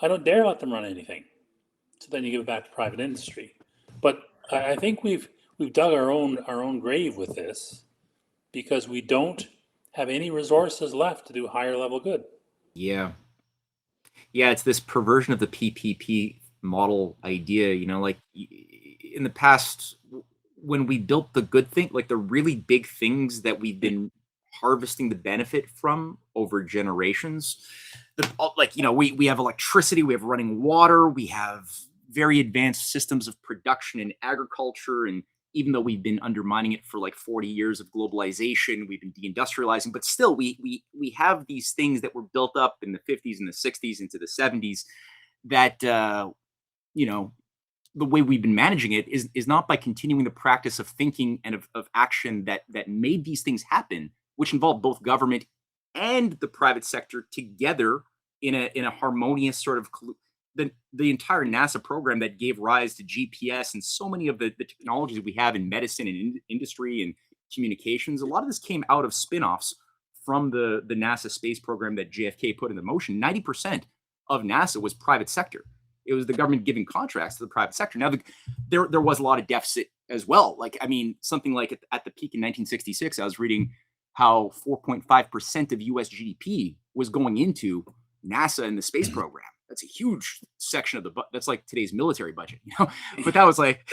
I don't dare let them run anything. So then you give it back to private industry. But I think we've dug our own grave with this because we don't have any resources left to do higher level good. Yeah. Yeah, it's this perversion of the PPP model idea, like in the past when we built the good thing, like the really big things that we've been harvesting the benefit from over generations. We have electricity, we have running water, we have very advanced systems of production in agriculture. And even though we've been undermining it for like 40 years of globalization, we've been deindustrializing, but still we have these things that were built up in the 50s and the 60s into the 70s that, the way we've been managing it is not by continuing the practice of thinking and of action that made these things happen, which involved both government and the private sector together in a harmonious sort of the entire NASA program that gave rise to GPS and so many of the technologies we have in medicine and industry and communications. A lot of this came out of spin-offs from the NASA space program that JFK put into motion. 90% of NASA was private sector. It was the government giving contracts to the private sector. Now, there was a lot of deficit as well. Something like at the peak in 1966, I was reading how 4.5% of US GDP was going into NASA and the space program. That's a huge section of that's like today's military budget, But that was like,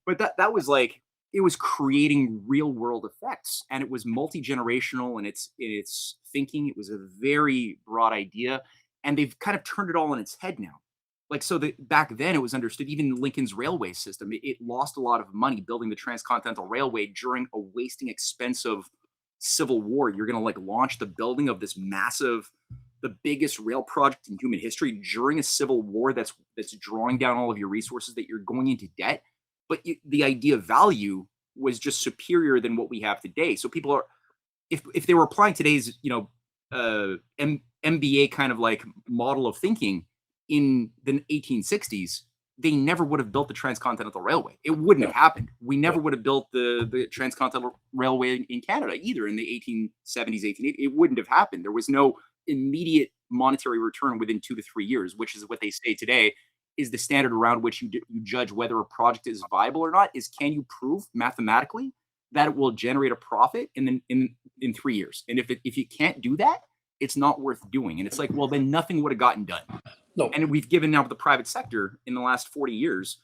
that was like, it was creating real world effects, and it was multi-generational in its thinking. It was a very broad idea. And they've kind of turned it all on its head now. Back then it was understood, even Lincoln's railway system, it lost a lot of money building the Transcontinental Railway during a wasting, expensive civil war. You're going to launch the building of this massive, the biggest rail project in human history during a civil war that's drawing down all of your resources, that you're going into debt. But the idea of value was just superior than what we have today. So people are, if they were applying today's, MBA kind of model of thinking in the 1860s, they never would have built the Transcontinental Railway. It wouldn't have happened. We never would have built the Transcontinental Railway in Canada either in the 1870s, 1880s. It wouldn't have happened. There was no immediate monetary return within 2 to 3 years, which is what they say today is the standard around which you judge whether a project is viable or not. Is, can you prove mathematically that it will generate a profit in 3 years? And if you can't do that, it's not worth doing. And it's like, well, then nothing would have gotten done. No. And we've given now the private sector in the last 40 years,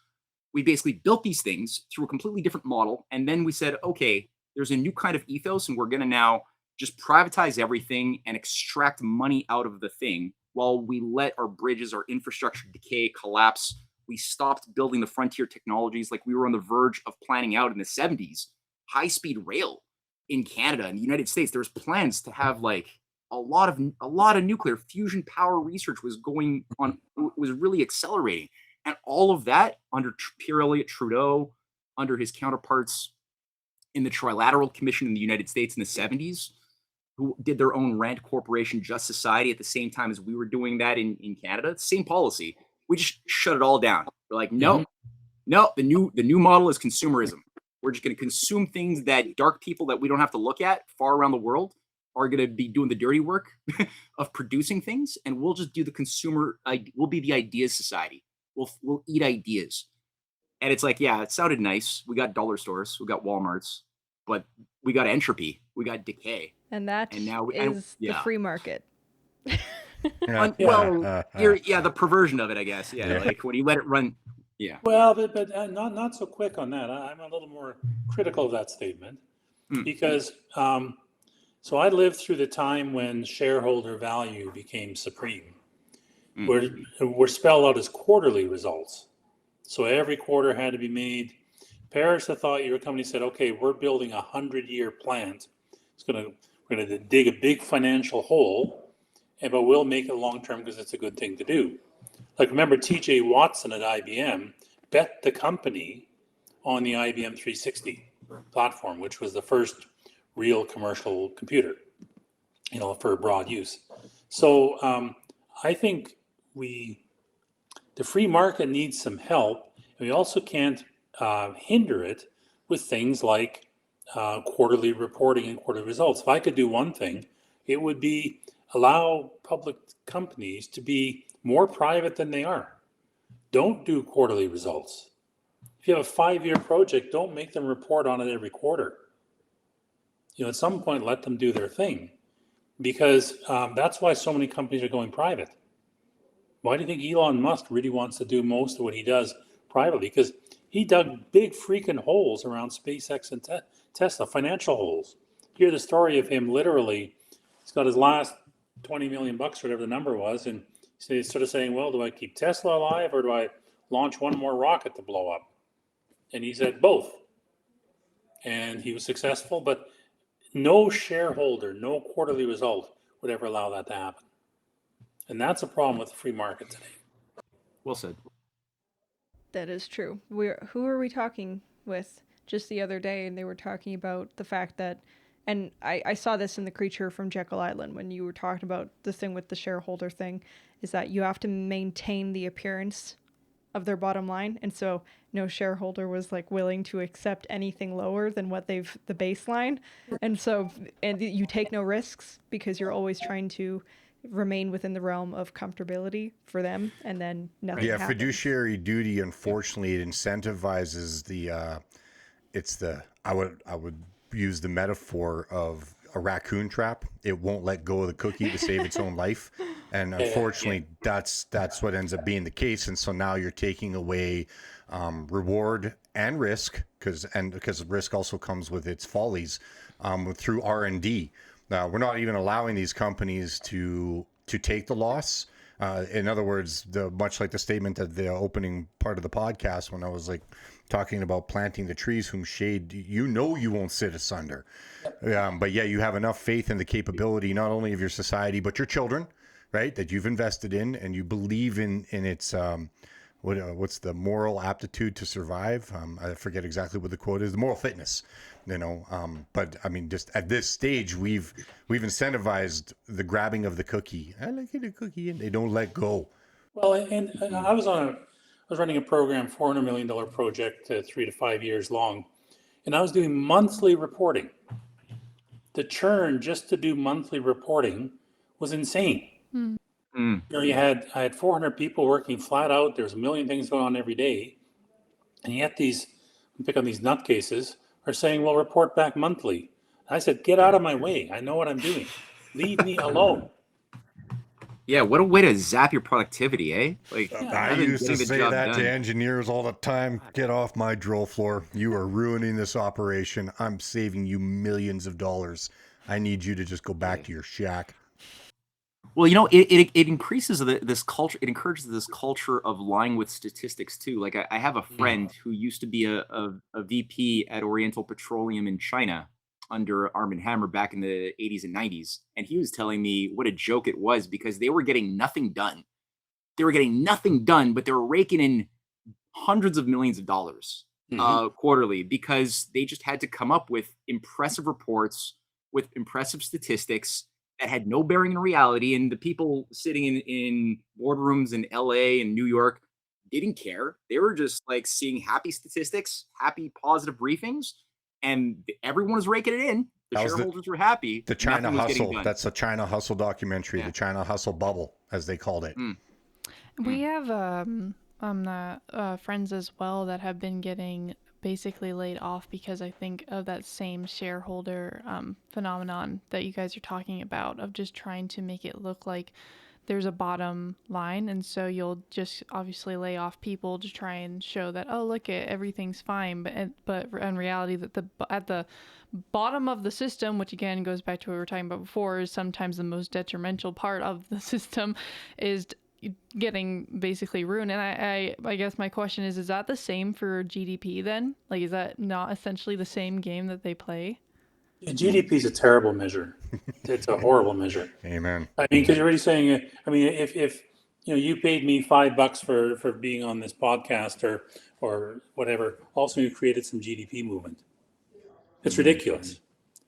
we basically built these things through a completely different model. And then we said, okay, there's a new kind of ethos, and we're going to now just privatize everything and extract money out of the thing while we let our bridges, our infrastructure decay, collapse. We stopped building the frontier technologies like we were on the verge of planning out in the 70s. High-speed rail in Canada and the United States, there's plans to have a lot of nuclear fusion power research was going on, was really accelerating. And all of that under Pierre Elliott Trudeau, under his counterparts in the Trilateral Commission in the United States in the 70s, who did their own Rand Corporation Just Society at the same time as we were doing that in Canada. Same policy. We just shut it all down. We're like, no, the new model is consumerism. We're just going to consume things that dark people that we don't have to look at far around the world are going to be doing the dirty work of producing things, and we'll just do the consumer. We'll be the ideas society. We'll eat ideas, and it's like, yeah, it sounded nice. We got dollar stores, we got WalMarts, but we got entropy, we got decay, and that is the free market. The perversion of it, I guess. Yeah, like when you let it run. Yeah. Well, but not so quick on that. I'm a little more critical of that statement because. So I lived through the time when shareholder value became supreme. We're spelled out as quarterly results. So every quarter had to be made. Paris, the thought your company said, okay, we're building a 100-year plant. We're going to dig a big financial hole, but we'll make it long-term because it's a good thing to do. Like, remember T.J. Watson at IBM bet the company on the IBM 360 platform, which was the first real commercial computer, for broad use. So I think the free market needs some help. And we also can't hinder it with things like quarterly reporting and quarterly results. If I could do one thing, it would be allow public companies to be more private than they are. Don't do quarterly results. If you have a 5-year project, don't make them report on it every quarter. At some point, let them do their thing, because that's why so many companies are going private. Why do you think Elon Musk really wants to do most of what he does privately? Because he dug big freaking holes around SpaceX and Tesla, financial holes. You hear the story of him literally, he's got his last 20 million bucks, whatever the number was, and he's sort of saying, well, do I keep Tesla alive or do I launch one more rocket to blow up? And he said both. And he was successful, but no shareholder, no quarterly result would ever allow that to happen. And that's a problem with the free market today. Well said. That is true. Who are we talking with just the other day? And they were talking about the fact that, and I saw this in The Creature from Jekyll Island when you were talking about the thing with the shareholder thing, is that you have to maintain the appearance of their bottom line. And so no shareholder was like willing to accept anything lower than what the baseline. And so, and you take no risks because you're always trying to remain within the realm of comfortability for them, and then nothing happens. Fiduciary duty, unfortunately, it incentivizes I would use the metaphor of a raccoon trap. It won't let go of the cookie to save its own life. And unfortunately, that's what ends up being the case. And so now you're taking away reward and risk, because risk also comes with its follies through R&D. We're not even allowing these companies to take the loss. In other words, much like the statement at the opening part of the podcast, when I was like talking about planting the trees whom shade you won't sit asunder. But yeah, you have enough faith in the capability not only of your society but your children, right? That you've invested in, and you believe in its what's the moral aptitude to survive? I forget exactly what the quote is. The moral fitness. But I mean, just at this stage, we've incentivized the grabbing of the cookie. I like it, a cookie, and they don't let go. Well, and I was running a program, $400 million project, 3 to 5 years long, and I was doing monthly reporting. The churn just to do monthly reporting was insane. I had 400 people working flat out. There's a million things going on every day, and yet pick on these nutcases, are saying, well, report back monthly. I said, get out of my way. I know what I'm doing. Leave me alone. Yeah, what a way to zap your productivity, eh? Like, I used to say that to engineers all the time. Get off my drill floor. You are ruining this operation. I'm saving you millions of dollars. I need you to just go back to your shack. Well, it increases this culture. It encourages this culture of lying with statistics too. Like I have a friend who used to be a VP at Oriental Petroleum in China under Arm & Hammer back in the 80s and 90s. And he was telling me what a joke it was because they were getting nothing done. But they were raking in hundreds of millions of dollars quarterly because they just had to come up with impressive reports with impressive statistics that had no bearing in reality. And the people sitting in boardrooms in LA and New York didn't care. They were just like seeing happy statistics, happy positive briefings, and everyone was raking it in. The shareholders were happy. The China Hustle. That's a China Hustle documentary, the China Hustle bubble, as they called it. We have friends as well that have been getting basically laid off because I think of that same shareholder phenomenon that you guys are talking about, of just trying to make it look like there's a bottom line, and so you'll just obviously lay off people to try and show that, oh, look, everything's fine, but in reality that at the bottom of the system, which again goes back to what we were talking about before, is sometimes the most detrimental part of the system, is getting basically ruined. And I guess my question is that the same for GDP then? Like, is that not essentially the same game that they play? Yeah, GDP is a terrible measure. It's a horrible measure. Amen. I mean, because you're already saying, I mean, if you paid me $5 for being on this podcast or whatever, also you created some GDP movement. It's ridiculous.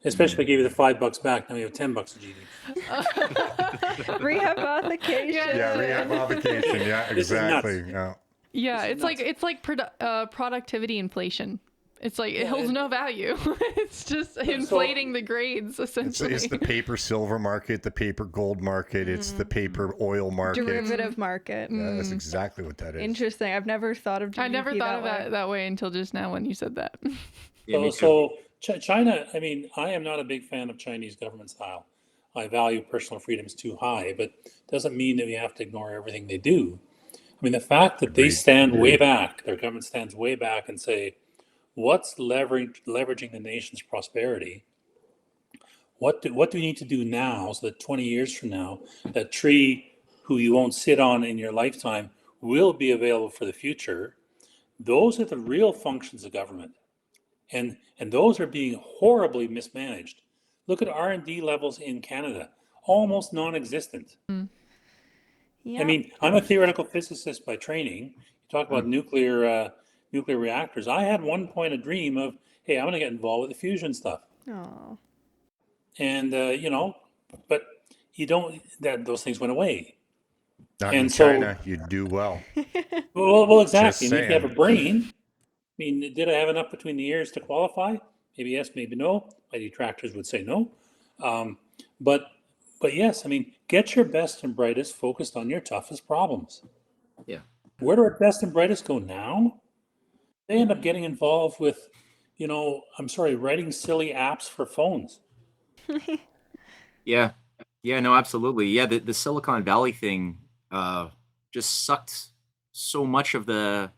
Especially if I gave you the $5 back, now you have $10 of GDP. Rehab modification. Yeah, rehab modification. Yeah, exactly. Yeah. Yeah, it's like productivity inflation. It's like it Yeah, holds it- no value. It's just inflating the grades, essentially. It's the paper silver market, the paper gold market, it's the paper oil market. Derivative market. Yeah, that's exactly what that is. Interesting. I've never thought of GDP I never thought of way. that way until just now when you said that. Yeah, me So, too. China, I mean, I am not a big fan of Chinese government style. I value personal freedoms too high, but doesn't mean that we have to ignore everything they do. I mean, the fact that they Agreed. stand way back, their government stands way back and say, what's leveraging the nation's prosperity? What do we need to do now so that 20 years from now, that tree who you won't sit on in your lifetime will be available for the future? Those are the real functions of government. And those are being horribly mismanaged. Look at R&D levels in Canada, almost non-existent. Yeah. I mean, I'm a theoretical physicist by training. You talk about nuclear reactors. I had one point a dream of, hey, I'm going to get involved with the fusion stuff. Oh. And but you don't. Those things went away. Not in And so, China, you do well. well, exactly. Just And if you have a saying. brain, I mean, did I have enough between the ears to qualify? Maybe yes, maybe no. My detractors would say no. But yes, I mean, get your best and brightest focused on your toughest problems. Yeah. Where do our best and brightest go now? They end up getting involved with, writing silly apps for phones. Yeah. Yeah, no, absolutely. Yeah, the Silicon Valley thing just sucked so much of the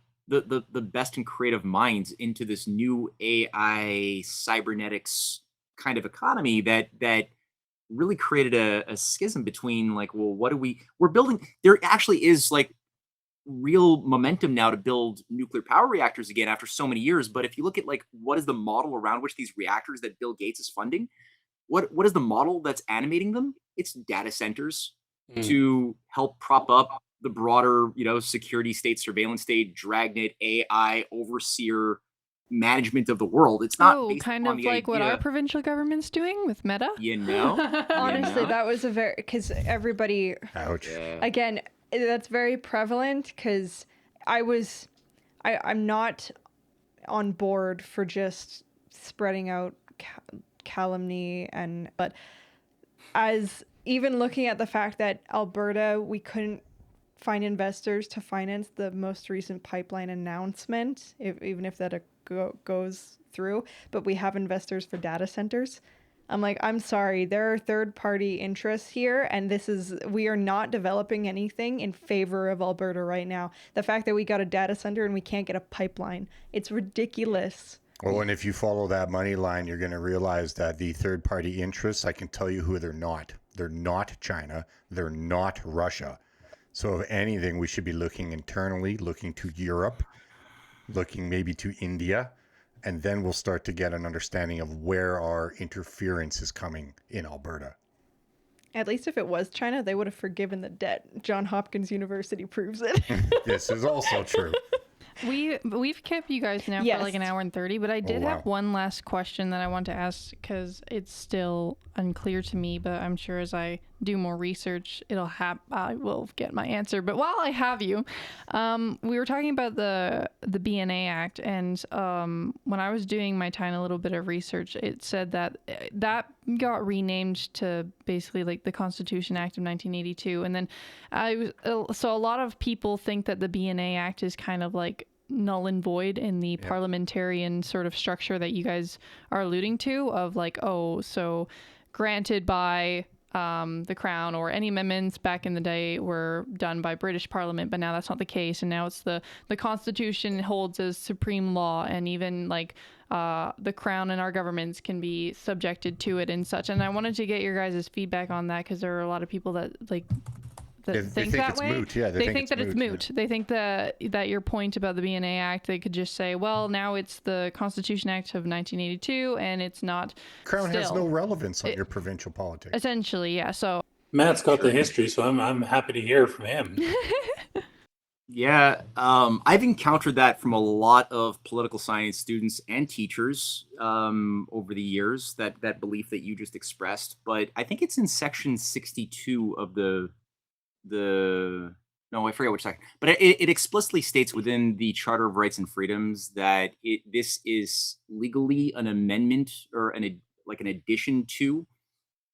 best and creative minds into this new AI cybernetics kind of economy that really created a schism between like, well, we're building, there actually is like real momentum now to build nuclear power reactors again after so many years. But if you look at like what is the model around which these reactors that Bill Gates is funding, what is the model that's animating them? It's data centers to help prop up the broader, security state, surveillance state, dragnet, AI, overseer management of the world. It's not based kind upon of the like what our idea, provincial government's doing with Meta. Honestly, know? that was because everybody, Ouch. Yeah. again, that's very prevalent because I'm not on board for just spreading out calumny but as even looking at the fact that Alberta, we couldn't find investors to finance the most recent pipeline announcement, even if that goes through, but we have investors for data centers. I'm like, I'm sorry, there are third-party interests here, and we are not developing anything in favor of Alberta right now. The fact that we got a data center and we can't get a pipeline, it's ridiculous. Well, and if you follow that money line, you're going to realize that the third-party interests, I can tell you who they're not. They're not China. They're not Russia. So if anything, we should be looking internally, looking to Europe, looking maybe to India, and then we'll start to get an understanding of where our interference is coming in Alberta. At least if it was China, they would have forgiven the debt. Johns Hopkins University proves it. This is also true. We've kept you guys now Yes. for like an hour and 30, but I did wow. have one last question that I want to ask because it's still unclear to me, but I'm sure as I do more research, I will get my answer. But while I have you, we were talking about the BNA Act, and when I was doing my tiny little bit of research, it said that got renamed to basically like the Constitution Act of 1982, and then so a lot of people think that the BNA Act is kind of like null and void in the parliamentarian sort of structure that you guys are alluding to, of like, so granted by the Crown, or any amendments back in the day were done by British Parliament, but now that's not the case, and now it's the Constitution holds as supreme law, and even like the Crown and our governments can be subjected to it and such. And I wanted to get your guys' feedback on that, because there are a lot of people that like that They think think that it's way. moot. Yeah, they think that it's moot. They think that your point about the BNA Act, they could just say, well, now it's the Constitution Act of 1982, and it's not. Crown has still. no relevance on your provincial politics. Essentially, yeah. So Matt's got the history, so I'm happy to hear from him. Yeah, I've encountered that from a lot of political science students and teachers over the years, that belief that you just expressed. But I think it's in section 62 of the no, I forget which section, but it explicitly states within the Charter of Rights and Freedoms that this is legally an amendment or an addition to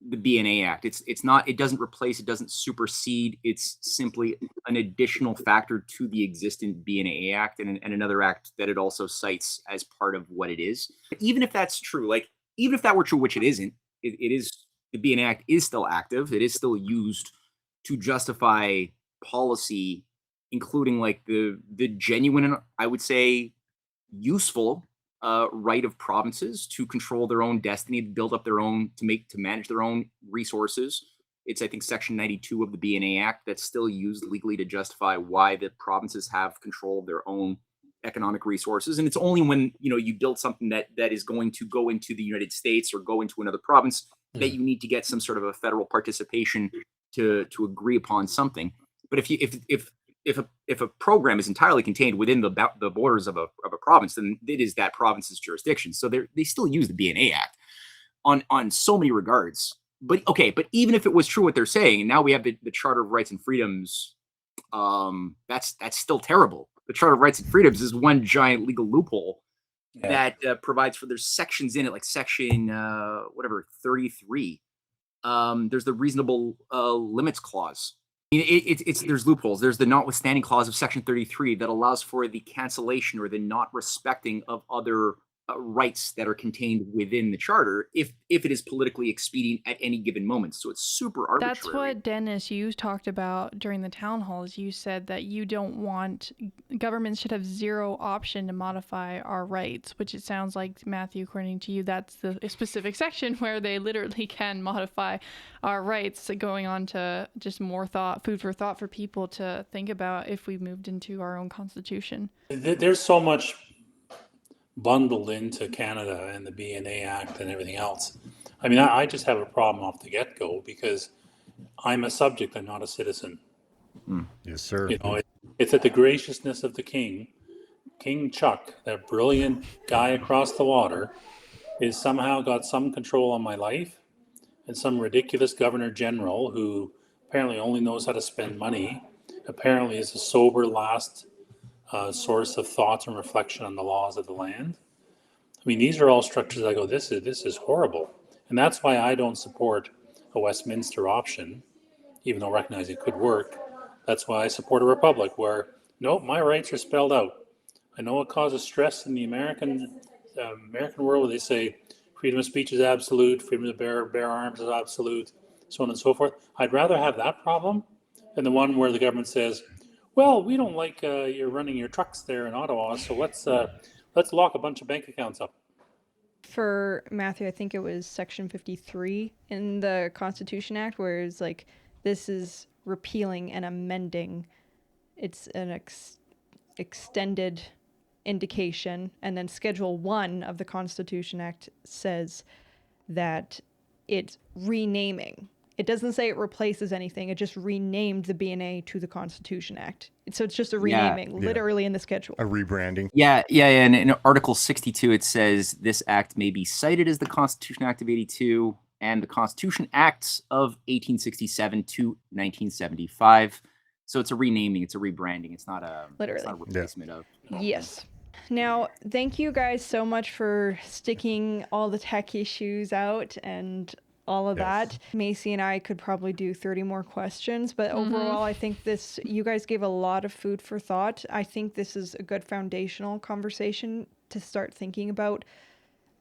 the BNA Act. It's not, it doesn't replace, it doesn't supersede. It's simply an additional factor to the existing BNA Act and another act that it also cites as part of what it is. Even if that's true, like even if that were true, which it isn't, it is, the BNA Act is still active. It is still used to justify policy, including like the genuine, I would say, useful right of provinces to control their own destiny, to build up their own, to manage their own resources. It's, I think, Section 92 of the BNA Act that's still used legally to justify why the provinces have control of their own economic resources. And it's only when, you know, you build something that is going to go into the United States or go into another province that you need to get some sort of a federal participation to agree upon something. But if a program is entirely contained within the borders of a province, then it is that province's jurisdiction. So they still use the BNA Act on so many regards. But okay, but even if it was true what they're saying, and now we have the Charter of Rights and Freedoms, that's still terrible. The Charter of Rights and Freedoms is one giant legal loophole that provides for, there's sections in it, like section 33. There's the reasonable limits clause. There's loopholes. There's the notwithstanding clause of section 33 that allows for the cancellation or the not respecting of other rights that are contained within the charter if it is politically expedient at any given moment. So it's super arbitrary. That's what, Dennis, you talked about during the town halls. You said that you don't want, governments should have zero option to modify our rights, which it sounds like, Matthew, according to you, that's the specific section where they literally can modify our rights, going on to just more food for thought for people to think about if we moved into our own constitution. There's so much bundled into Canada and the BNA Act and everything else. I mean, I just have a problem off the get-go because I'm a subject, I'm not a citizen. Yes, sir. You know, it's at the graciousness of the king. King Chuck, that brilliant guy across the water, is somehow got some control on my life, and some ridiculous governor general who apparently only knows how to spend money, apparently is a sober last source of thoughts and reflection on the laws of the land. I mean, these are all structures I go, this is horrible. And that's why I don't support a Westminster option, even though recognizing it could work. That's why I support a republic where, nope, my rights are spelled out. I know it causes stress in the American world where they say freedom of speech is absolute, freedom to bear arms is absolute, so on and so forth. I'd rather have that problem than the one where the government says, well, we don't like you're running your trucks there in Ottawa, so let's lock a bunch of bank accounts up. For Matthew, I think it was section 53 in the Constitution Act, where it's like, this is repealing and amending. It's an extended indication. And then Schedule 1 of the Constitution Act says that it's renaming. It doesn't say it replaces anything. It just renamed the BNA to the Constitution Act. So it's just a renaming, literally in the schedule. A rebranding. Yeah. And in Article 62, it says this act may be cited as the Constitution Act of 82 and the Constitution Acts of 1867 to 1975. So it's a renaming, it's a rebranding. It's not a replacement of. Yes. Now, thank you guys so much for sticking all the tech issues out and all of that. Macy and I could probably do 30 more questions, but overall, I think you guys gave a lot of food for thought. I think this is a good foundational conversation to start thinking about,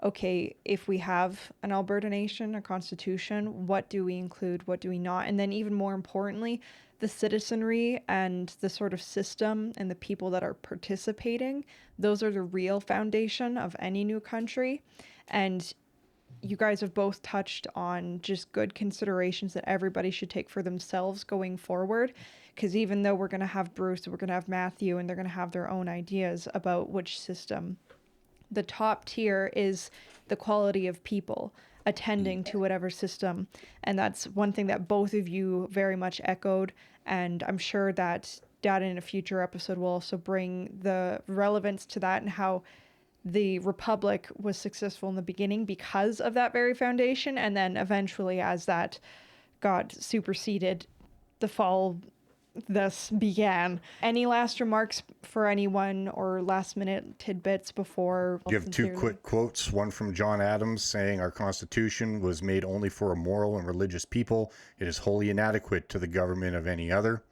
okay, if we have an Alberta nation, a constitution, what do we include, what do we not? And then even more importantly, the citizenry and the sort of system and the people that are participating, those are the real foundation of any new country. And you guys have both touched on just good considerations that everybody should take for themselves going forward. Because even though we're going to have Bruce, we're going to have Matthew, and they're going to have their own ideas about which system, the top tier is the quality of people attending to whatever system. And that's one thing that both of you very much echoed. And I'm sure that data in a future episode will also bring the relevance to that and how the Republic was successful in the beginning because of that very foundation. And then eventually, as that got superseded, the fall this began. Any last remarks for anyone or last minute tidbits before? Give two quick quotes. One from John Adams saying, "Our Constitution was made only for a moral and religious people. It is wholly inadequate to the government of any other."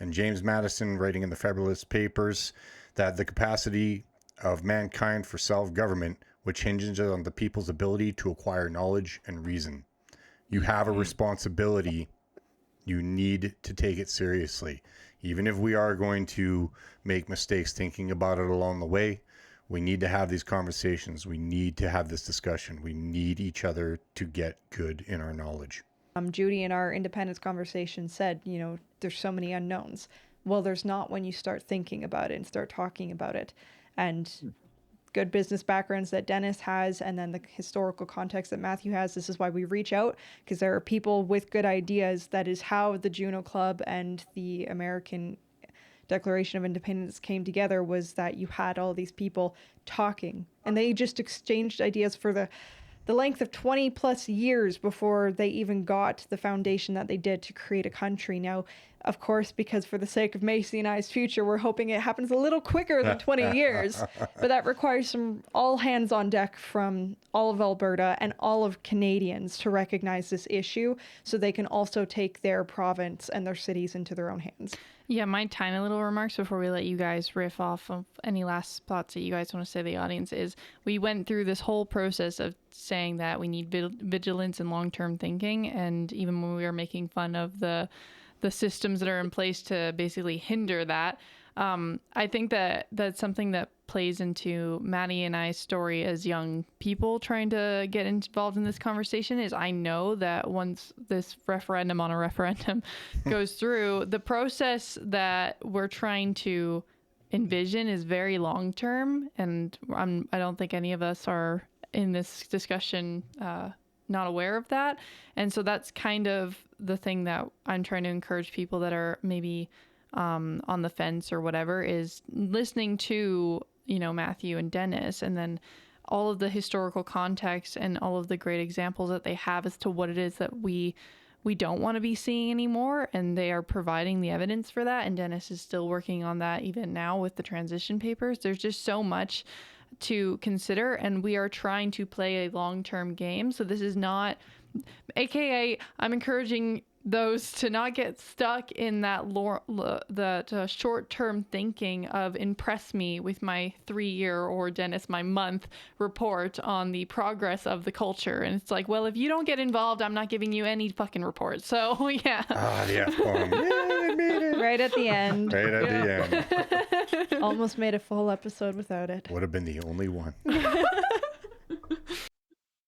And James Madison writing in the Federalist Papers that the capacity of mankind for self-government, which hinges on the people's ability to acquire knowledge and reason. You have a responsibility. You need to take it seriously. Even if we are going to make mistakes thinking about it along the way, we need to have these conversations. We need to have this discussion. We need each other to get good in our knowledge. Judy in our independence conversation said, there's so many unknowns. Well, there's not when you start thinking about it and start talking about it. And good business backgrounds that Dennis has, and then the historical context that Matthew has. This is why we reach out, because there are people with good ideas. That is how the Juno Club and the American Declaration of Independence came together, was that you had all these people talking, and they just exchanged ideas for the length of 20 plus years before they even got the foundation that they did to create a country. Now, of course, because for the sake of Macy and I's future, we're hoping it happens a little quicker than 20 years. But that requires some all hands on deck from all of Alberta and all of Canadians to recognize this issue, so they can also take their province and their cities into their own hands. Yeah, my tiny little remarks before we let you guys riff off of any last thoughts that you guys want to say to the audience is, we went through this whole process of saying that we need vigilance and long-term thinking. And even when we were making fun of the systems that are in place to basically hinder that, I think that that's something that plays into Maddie and I's story as young people trying to get involved in this conversation. Is I know that once this referendum on a referendum goes through, the process that we're trying to envision is very long term, and I don't think any of us are in this discussion not aware of that. And so that's kind of the thing that I'm trying to encourage people that are maybe on the fence or whatever, is listening to, Matthew and Dennis, and then all of the historical context and all of the great examples that they have as to what it is that we don't want to be seeing anymore. And they are providing the evidence for that. And Dennis is still working on that even now with the transition papers. There's just so much to consider, and we are trying to play a long-term game. So this is not, AKA, I'm encouraging those to not get stuck in that short-term thinking of impress me with my 3-year, or Dennis, my month report on the progress of the culture. And it's like, well, if you don't get involved, I'm not giving you any fucking report. So yeah. Yeah, I made it. Right at the end. Right at the end. Almost made a full episode without it. Would have been the only one.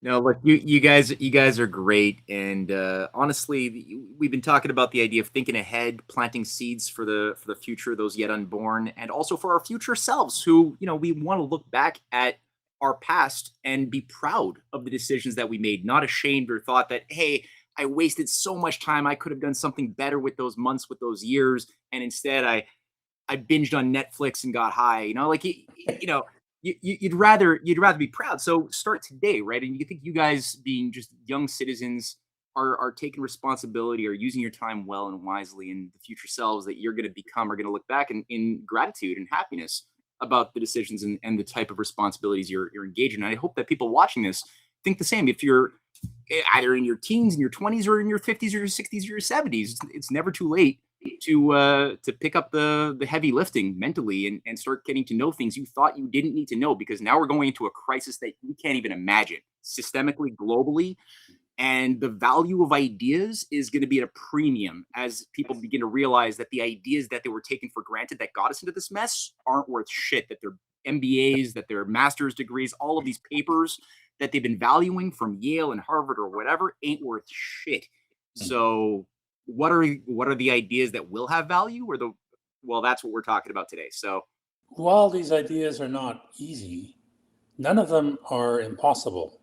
No, look, you guys are great, and honestly, we've been talking about the idea of thinking ahead, planting seeds for the future, those yet unborn, and also for our future selves, who we want to look back at our past and be proud of the decisions that we made, not ashamed or thought that, hey, I wasted so much time, I could have done something better with those months, with those years, and instead I binged on Netflix and got high. You'd rather be proud. So start today, right? And you think you guys, being just young citizens, are taking responsibility, are using your time well and wisely, and the future selves that you're going to become are going to look back in gratitude and happiness about the decisions and the type of responsibilities you're engaged in. And I hope that people watching this think the same. If you're either in your teens, in your 20s, or in your 50s or your 60s or your 70s, it's never too late to pick up the heavy lifting mentally and start getting to know things you thought you didn't need to know, because now we're going into a crisis that we can't even imagine, systemically, globally. And the value of ideas is going to be at a premium as people begin to realize that the ideas that they were taken for granted that got us into this mess aren't worth shit, that they're MBAs, that they're master's degrees, all of these papers that they've been valuing from Yale and Harvard or whatever ain't worth shit. So what are the ideas that will have value, or that's what we're talking about today. So while these ideas are not easy, none of them are impossible.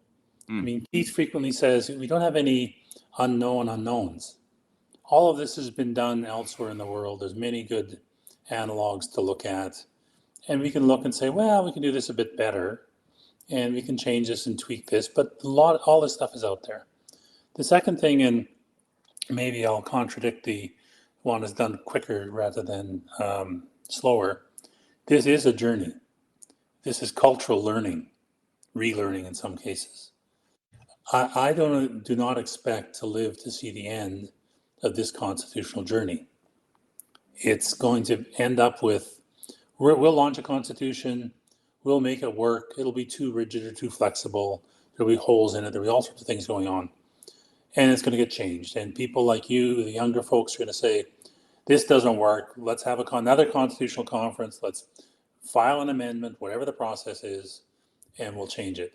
I mean, Keith frequently says we don't have any unknown unknowns. All of this has been done elsewhere in the world. There's many good analogs to look at, and we can look and say, well, we can do this a bit better, and we can change this and tweak this, but all this stuff is out there. The second thing, and maybe I'll contradict the want it done quicker rather than slower. This is a journey. This is cultural learning, relearning in some cases. I do not expect to live to see the end of this constitutional journey. It's going to end up with, we'll launch a constitution, we'll make it work, it'll be too rigid or too flexible, there'll be holes in it, there'll be all sorts of things going on. And it's going to get changed. And people like you, the younger folks, are going to say, this doesn't work, let's have another constitutional conference, let's file an amendment, whatever the process is, and we'll change it.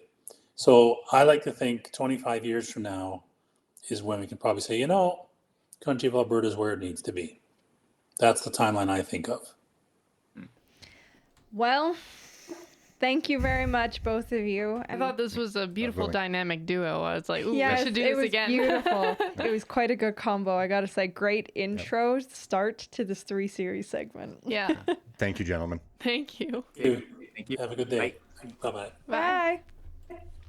So I like to think 25 years from now is when we can probably say, country of Alberta is where it needs to be. That's the timeline I think of. Well, thank you very much, both of you. I thought this was a beautiful dynamic duo. I was like, ooh, yes, we should do it this was again. Beautiful. It was quite a good combo. I got to say, great intro start to this 3 series segment. Yeah. Thank you, gentlemen. Thank you. Thank you. Thank you. Have a good day. Bye-bye. Bye.